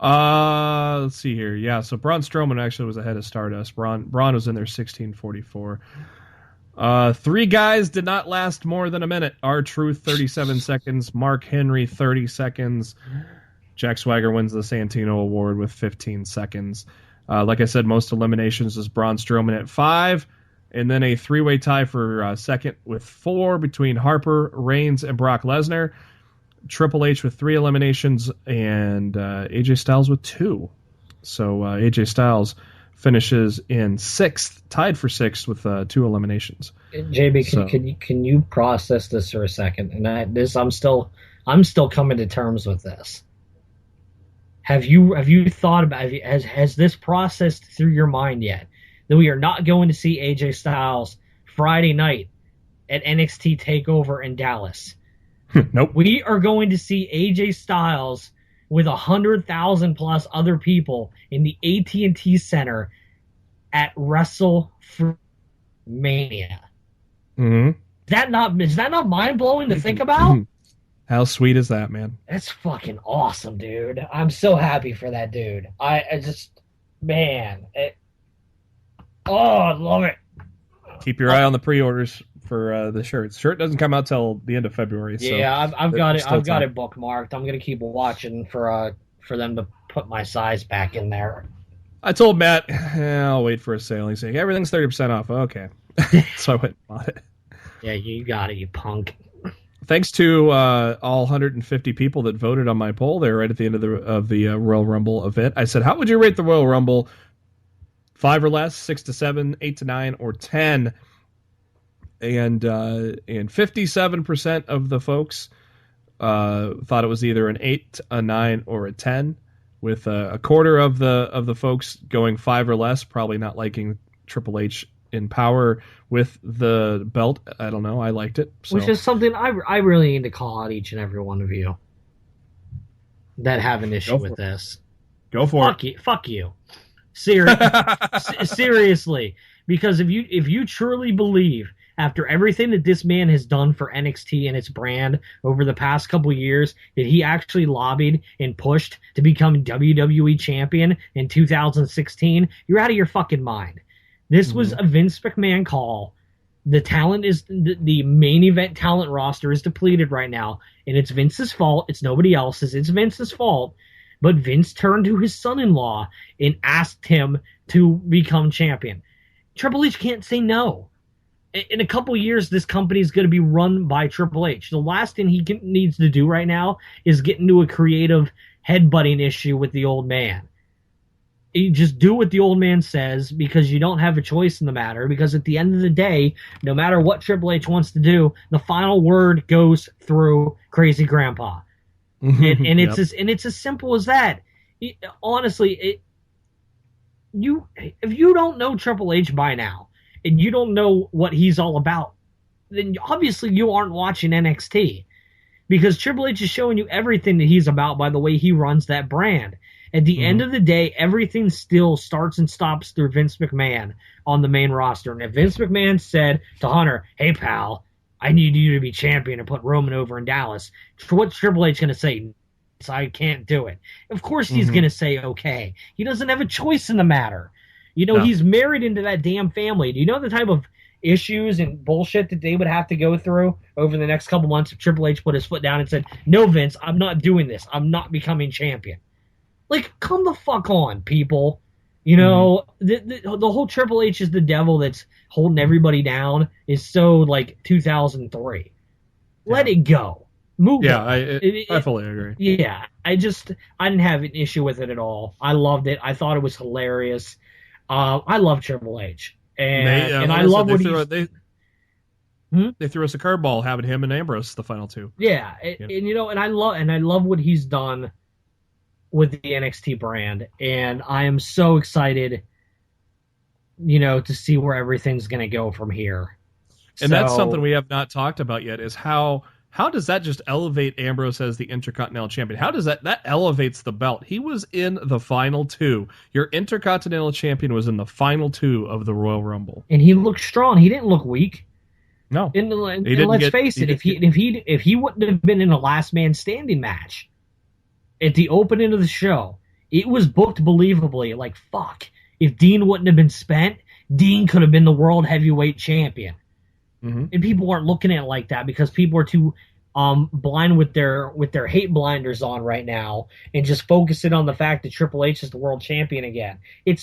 Let's see here. Yeah, so Braun Strowman actually was ahead of Stardust. Braun was in there 16:44. Three guys did not last more than a minute. R-Truth 37 seconds. Mark Henry 30 seconds. Jack Swagger wins the Santino Award with 15 seconds. Like I said, most eliminations is Braun Strowman at 5. And then a three-way tie for second with 4 between Harper, Reigns, and Brock Lesnar. Triple H with 3 eliminations, and AJ Styles with 2. So AJ Styles finishes in 6th, tied for 6th with 2 eliminations. JB, can you process this for a second? And I'm still coming to terms with this. Have you thought about, has this processed through your mind yet that we are not going to see AJ Styles Friday night at NXT TakeOver in Dallas? Nope. We are going to see AJ Styles with 100,000 plus other people in the AT&T Center at WrestleMania. Mm-hmm. Is that not mind blowing to think about? How sweet is that, man? That's fucking awesome, dude. I'm so happy for that dude. I love it. Keep your eye on the pre-orders for the shirts. Shirt doesn't come out till the end of February. So yeah, I've got it. I've got it bookmarked. I'm gonna keep watching for them to put my size back in there. I told Matt, I'll wait for a sale. He's saying everything's 30% off. Okay, so I went and bought it. Yeah, you got it, you punk. Thanks to all 150 people that voted on my poll there right at the end of the Royal Rumble event. I said, how would you rate the Royal Rumble? 5 or less, 6 to 7, 8 to 9, or 10. And 57% of the folks thought it was either an 8, a 9, or a 10, with a quarter of the folks going 5 or less, probably not liking Triple H in power with the belt. I don't know. I liked it. So. Which is something I really need to call out each and every one of you that have an issue with this. Go for it. Fuck you. Seriously. Because if you truly believe, after everything that this man has done for NXT and its brand over the past couple years, that he actually lobbied and pushed to become WWE champion in 2016, you're out of your fucking mind. This was a Vince McMahon call. The talent is the main event talent roster is depleted right now, and it's Vince's fault. It's nobody else's. It's Vince's fault. But Vince turned to his son-in-law and asked him to become champion. Triple H can't say no. In a couple years, this company is going to be run by Triple H. The last thing he needs to do right now is get into a creative headbutting issue with the old man. You just do what the old man says, because you don't have a choice in the matter, because at the end of the day, no matter what Triple H wants to do, the final word goes through Crazy Grandpa. And it's as simple as that. Honestly, if you don't know Triple H by now, and you don't know what he's all about, then obviously you aren't watching NXT, because Triple H is showing you everything that he's about by the way he runs that brand. At the end of the day, everything still starts and stops through Vince McMahon on the main roster. And if Vince McMahon said to Hunter, hey, pal, I need you to be champion and put Roman over in Dallas, what's Triple H going to say? I can't do it. Of course he's going to say okay. He doesn't have a choice in the matter. He's married into that damn family. Do you know the type of issues and bullshit that they would have to go through over the next couple months if Triple H put his foot down and said, no, Vince, I'm not doing this. I'm not becoming champion. Like, come the fuck on, people. The whole Triple H is the devil that's holding everybody down is so, like, 2003. Let it go. Move it. I fully agree. Yeah, I didn't have an issue with it at all. I loved it. I thought it was hilarious. I love Triple H. And I love what they threw us a curveball having him and Ambrose the final two. Yeah, and I love what he's done with the NXT brand, and I am so excited, to see where everything's going to go from here. And that's something we have not talked about yet, is how does that just elevate Ambrose as the Intercontinental Champion? How does that elevates the belt? He was in the final two. Your Intercontinental Champion was in the final two of the Royal Rumble. And he looked strong. He didn't look weak. No. And let's face it, if he wouldn't have been in a last man standing match at the opening of the show, it was booked believably. Like, fuck. If Dean wouldn't have been spent, Dean could have been the World Heavyweight Champion. And people weren't looking at it like that because people are too blind with their hate blinders on right now and just focusing on the fact that Triple H is the world champion again. They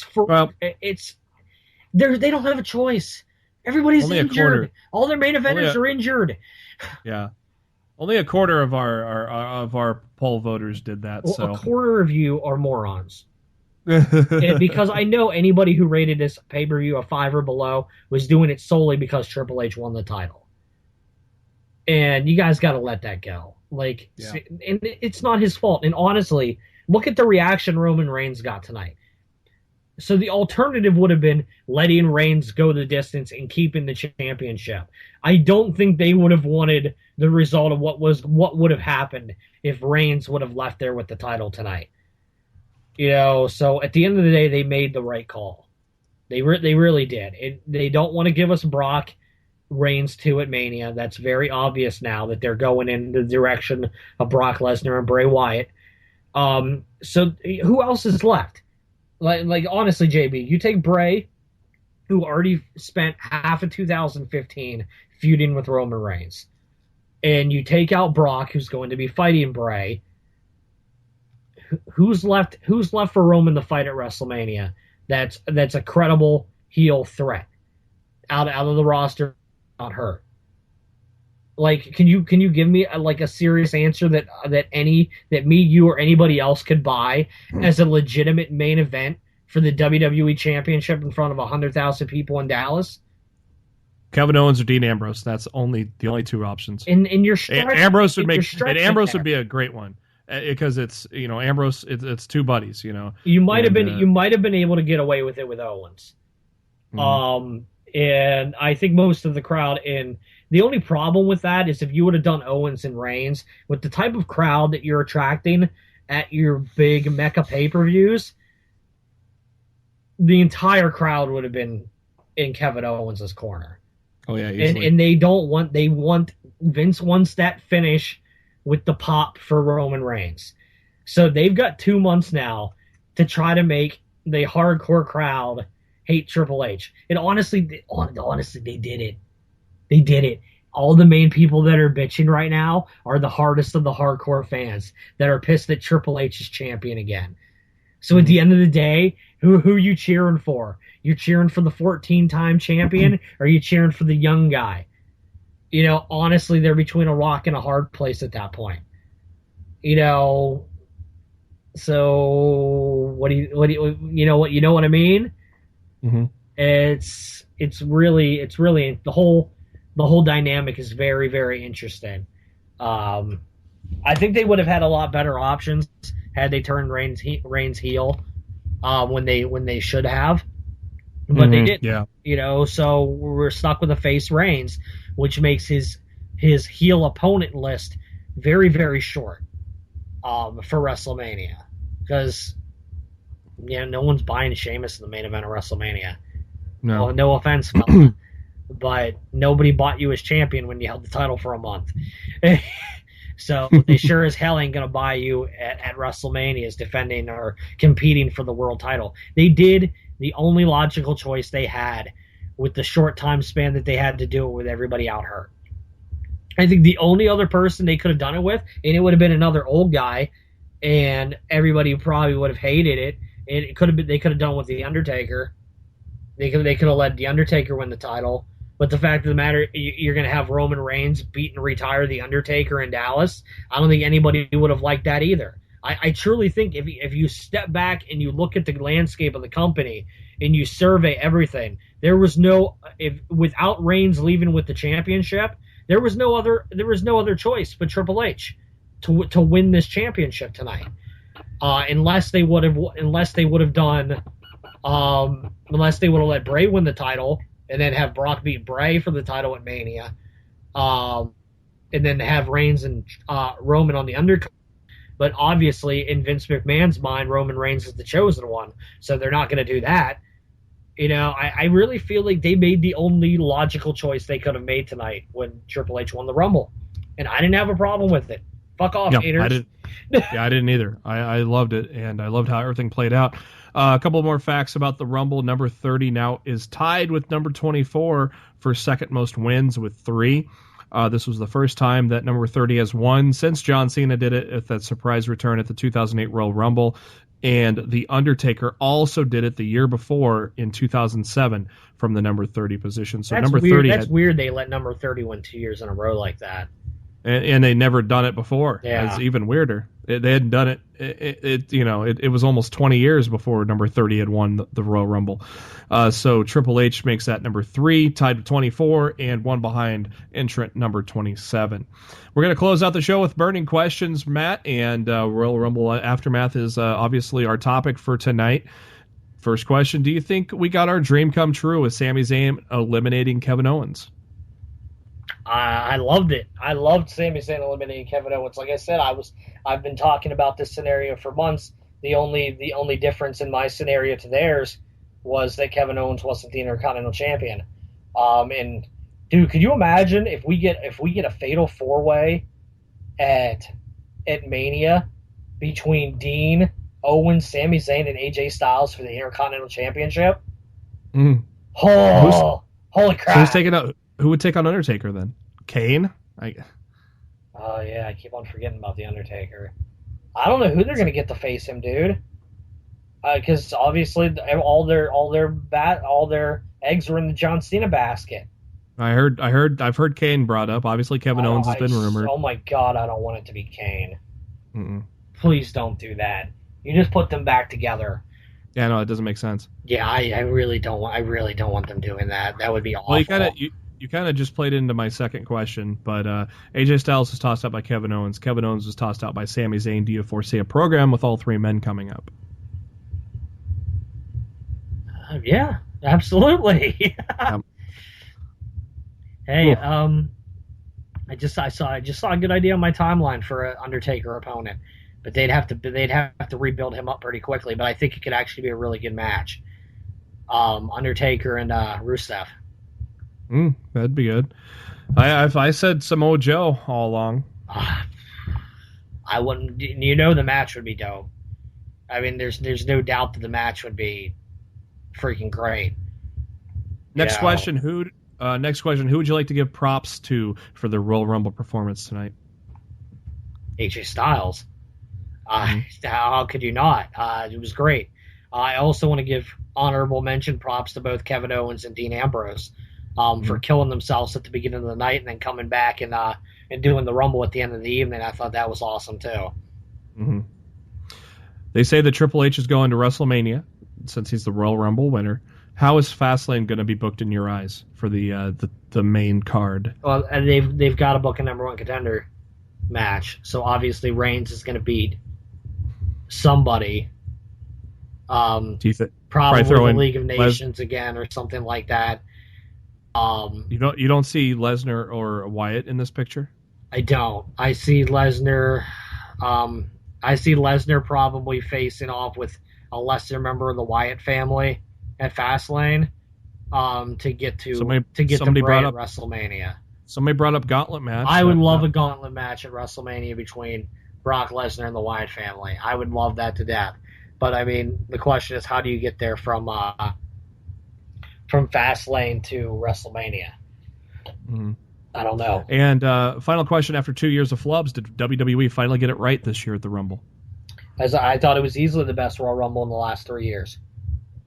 don't have a choice. Everybody's injured. All their main eventers are injured. Yeah. Only a quarter of our poll voters did that. Well, so a quarter of you are morons. Because I know anybody who rated this pay-per-view a 5 or below was doing it solely because Triple H won the title. And you guys got to let that go. Like, Yeah. and it's not his fault. And honestly, look at the reaction Roman Reigns got tonight. So the alternative would have been letting Reigns go the distance and keeping the championship. I don't think they would have wanted the result of what would have happened if Reigns would have left there with the title tonight. So at the end of the day, they made the right call. They really did. They don't want to give us Brock Reigns 2 at Mania. That's very obvious now that they're going in the direction of Brock Lesnar and Bray Wyatt. So who else is left? Like honestly, JB, you take Bray, who already spent half of 2015 feuding with Roman Reigns, and you take out Brock, who's going to be fighting Bray. Who's left? Who's left for Roman to fight at WrestleMania? That's a credible heel threat out of the roster, not hurt. Like, can you give me a serious answer that me, you, or anybody else could buy as a legitimate main event for the WWE Championship in front of 100,000 people in Dallas? Kevin Owens or Dean Ambrose. That's the only two options. And you're Ambrose would be a great one because it's Ambrose. It's two buddies. You might have been able to get away with it with Owens. Mm-hmm. And I think most of the crowd in. The only problem with that is if you would have done Owens and Reigns, with the type of crowd that you're attracting at your big Mecca pay-per-views, the entire crowd would have been in Kevin Owens' corner. Oh yeah, easily. And they want Vince wants that finish with the pop for Roman Reigns. So they've got 2 months now to try to make the hardcore crowd hate Triple H. And honestly, they did it. They did it. All the main people that are bitching right now are the hardest of the hardcore fans that are pissed that Triple H is champion again. So at the end of the day, who are you cheering for? You're cheering for the 14-time champion, or are you cheering for the young guy? Honestly, they're between a rock and a hard place at that point. So what I mean? Mm-hmm. It's really the whole dynamic is very, very interesting. I think they would have had a lot better options had they turned Reigns heel when they should have, but they didn't. Yeah. So we're stuck with a face Reigns, which makes his heel opponent list very, very short for WrestleMania, because no one's buying Sheamus in the main event of WrestleMania. No, no offense, fella. But nobody bought you as champion when you held the title for a month. So they sure as hell ain't going to buy you at WrestleMania as defending or competing for the world title. They did the only logical choice they had with the short time span that they had to do it with everybody out hurt. I think the only other person they could have done it with, and it would have been another old guy, and everybody probably would have hated it. And they could have done it with The Undertaker. They could have let The Undertaker win the title. But the fact of the matter, you're going to have Roman Reigns beat and retire The Undertaker in Dallas. I don't think anybody would have liked that either. I truly think if you step back and you look at the landscape of the company and you survey everything, without Reigns leaving with the championship, there was no other choice but Triple H to win this championship tonight. Unless they would have let Bray win the title, and then have Brock beat Bray for the title at Mania, and then have Reigns and Roman on the undercard. But obviously, in Vince McMahon's mind, Roman Reigns is the chosen one, so they're not going to do that. I really feel like they made the only logical choice they could have made tonight when Triple H won the Rumble, and I didn't have a problem with it. Fuck off, haters. I didn't either. I loved it, and I loved how everything played out. A couple more facts about the Rumble. Number 30 now is tied with number 24 for second most wins with 3. This was the first time that number 30 has won since John Cena did it at that surprise return at the 2008 Royal Rumble. And The Undertaker also did it the year before in 2007 from the number 30 position. So that's weird. That's weird they let number 30 win 2 years in a row like that. And they never done it before. Yeah. It's even weirder. They hadn't done it. It was almost 20 years before number 30 had won the Royal Rumble. So Triple H makes that number 3, tied with 24, and one behind entrant number 27. We're going to close out the show with burning questions, Matt, and Royal Rumble Aftermath is obviously our topic for tonight. First question, do you think we got our dream come true with Sami Zayn eliminating Kevin Owens? I loved it. I loved Sami Zayn eliminating Kevin Owens. Like I said, I've been talking about this scenario for months. The only difference in my scenario to theirs was that Kevin Owens wasn't the Intercontinental Champion. And dude, could you imagine if we get a fatal 4-way at Mania between Dean, Owens, Sami Zayn, and AJ Styles for the Intercontinental Championship? Mm. Holy crap! So who would take on Undertaker then? Kane? Oh yeah, I keep on forgetting about the Undertaker. I don't know who they're gonna get to face him, dude. Because obviously all their eggs are in the John Cena basket. I've heard Kane brought up. Obviously, Kevin Owens has been rumored. Oh my god, I don't want it to be Kane. Mm-mm. Please don't do that. You just put them back together. Yeah, no, it doesn't make sense. Yeah, I really don't want them doing that. That would be awful. Well, you kind of just played into my second question, but AJ Styles was tossed out by Kevin Owens. Kevin Owens was tossed out by Sami Zayn. Do you foresee a program with all three men coming up? Yeah, absolutely. Hey, cool. I just saw a good idea on my timeline for an Undertaker opponent, but they'd have to rebuild him up pretty quickly. But I think it could actually be a really good match. Undertaker and Rusev. That'd be good. I said Samoa Joe all along. I wouldn't. The match would be dope. I mean, there's no doubt that the match would be freaking great. Next question. Who would you like to give props to for the Royal Rumble performance tonight? AJ Styles. How could you not? It was great. I also want to give honorable mention props to both Kevin Owens and Dean Ambrose for killing themselves at the beginning of the night and then coming back and doing the Rumble at the end of the evening. I thought that was awesome too. Mm-hmm. They say that Triple H is going to WrestleMania since he's the Royal Rumble winner. How is Fastlane going to be booked in your eyes for the main card? Well, and they've got to book a number one contender match, so obviously Reigns is going to beat somebody. Do you think probably the League of Nations again or something like that? You don't see Lesnar or Wyatt in this picture? I don't. I see Lesnar. I see Lesnar probably facing off with a lesser member of the Wyatt family at Fastlane to get to Bray at WrestleMania. Somebody brought up gauntlet match. I would love a gauntlet match at WrestleMania between Brock Lesnar and the Wyatt family. I would love that to death. But I mean, the question is, how do you get there from Fastlane to WrestleMania? Mm-hmm. I don't know. And final question: after 2 years of flubs, did WWE finally get it right this year at the Rumble? As I thought it was easily the best Royal Rumble in the last 3 years.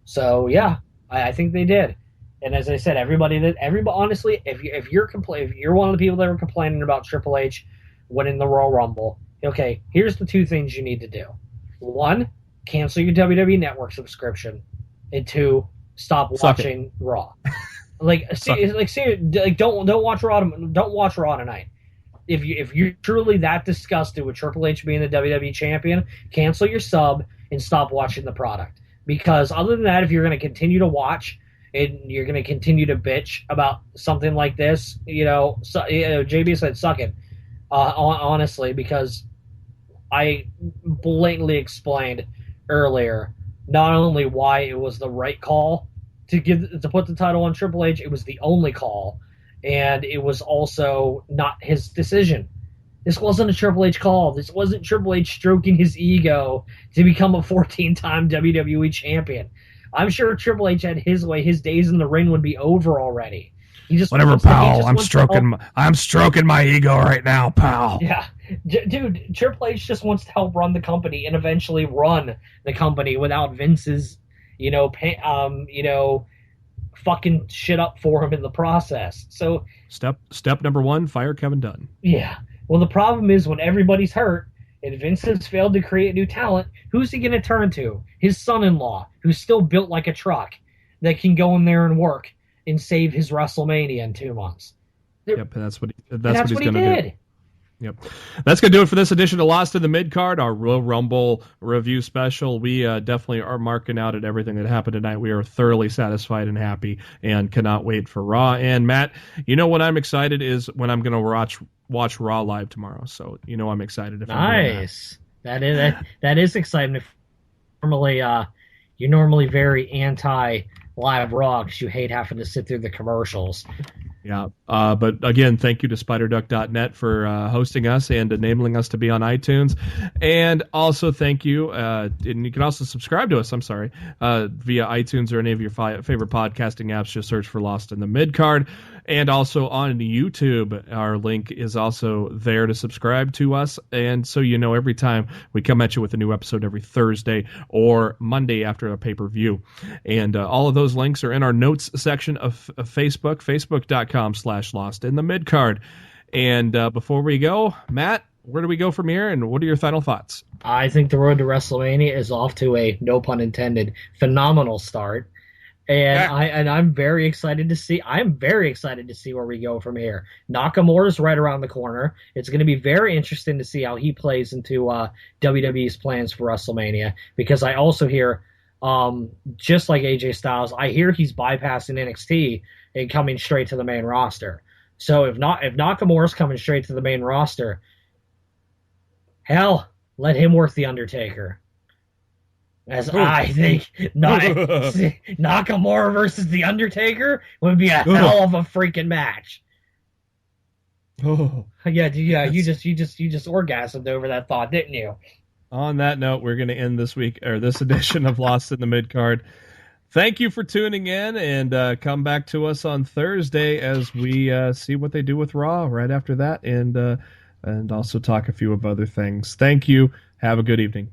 So yeah, I think they did. And as I said, everybody honestly, if you're one of the people that were complaining about Triple H winning the Royal Rumble, okay, here's the two things you need to do. 1, cancel your WWE Network subscription, and 2, stop watching Raw. Don't watch Raw. Don't watch Raw tonight. If you're truly that disgusted with Triple H being the WWE champion, cancel your sub and stop watching the product. Because other than that, if you're going to continue to watch and you're going to continue to bitch about something like this, JB said suck it. Honestly, because I blatantly explained earlier not only why it was the right call to put the title on Triple H, it was the only call, and it was also not his decision. This wasn't a Triple H call. This wasn't Triple H stroking his ego to become a 14-time WWE champion. I'm sure Triple H had his way. His days in the ring would be over already. Whatever, pal. I'm stroking my ego right now, pal. Yeah, dude. Triple H just wants to help run the company and eventually run the company without Vince's, fucking shit up for him in the process. So step number 1: fire Kevin Dunn. Yeah. Well, the problem is when everybody's hurt And Vince has failed to create new talent. Who's he going to turn to? His son-in-law, who's still built like a truck, that can go in there and work and save his WrestleMania in 2 months. Yep, that's what he's he going to do. Yep. That's going to do it for this edition of Lost in the Midcard, our Royal Rumble review special. We definitely are marking out at everything that happened tonight. We are thoroughly satisfied and happy and cannot wait for Raw. And Matt, you know what I'm excited is when I'm going to watch Raw live tomorrow. So, you know I'm excited. If nice. That is exciting. You're normally very anti live Raw because you hate having to sit through the commercials. Yeah, but again, thank you to SpiderDuck.net for hosting us and enabling us to be on iTunes. And also thank you, and you can also subscribe to us, via iTunes or any of your favorite podcasting apps. Just search for Lost in the Midcard. And also on YouTube, our link is also there to subscribe to us. And so you know every time we come at you with a new episode every Thursday or Monday after a pay-per-view. And all of those links are in our notes section of Facebook, facebook.com/Lost in the Midcard. And before we go, Matt, where do we go from here, and what are your final thoughts? I think the road to WrestleMania is off to a, no pun intended, phenomenal start. And I'm very excited to see. I'm very excited to see where we go from here. Nakamura's right around the corner. It's going to be very interesting to see how he plays into WWE's plans for WrestleMania. Because I also hear, just like AJ Styles, I hear he's bypassing NXT and coming straight to the main roster. So if Nakamura's coming straight to the main roster, hell, let him work the Undertaker. As I think Nakamura versus The Undertaker would be a hell of a freaking match. Oh. Yeah, you just orgasmed over that thought, didn't you? On that note, we're going to end this edition of Lost in the Midcard. Thank you for tuning in, and come back to us on Thursday as we see what they do with Raw right after that, and also talk a few of other things. Thank you. Have a good evening.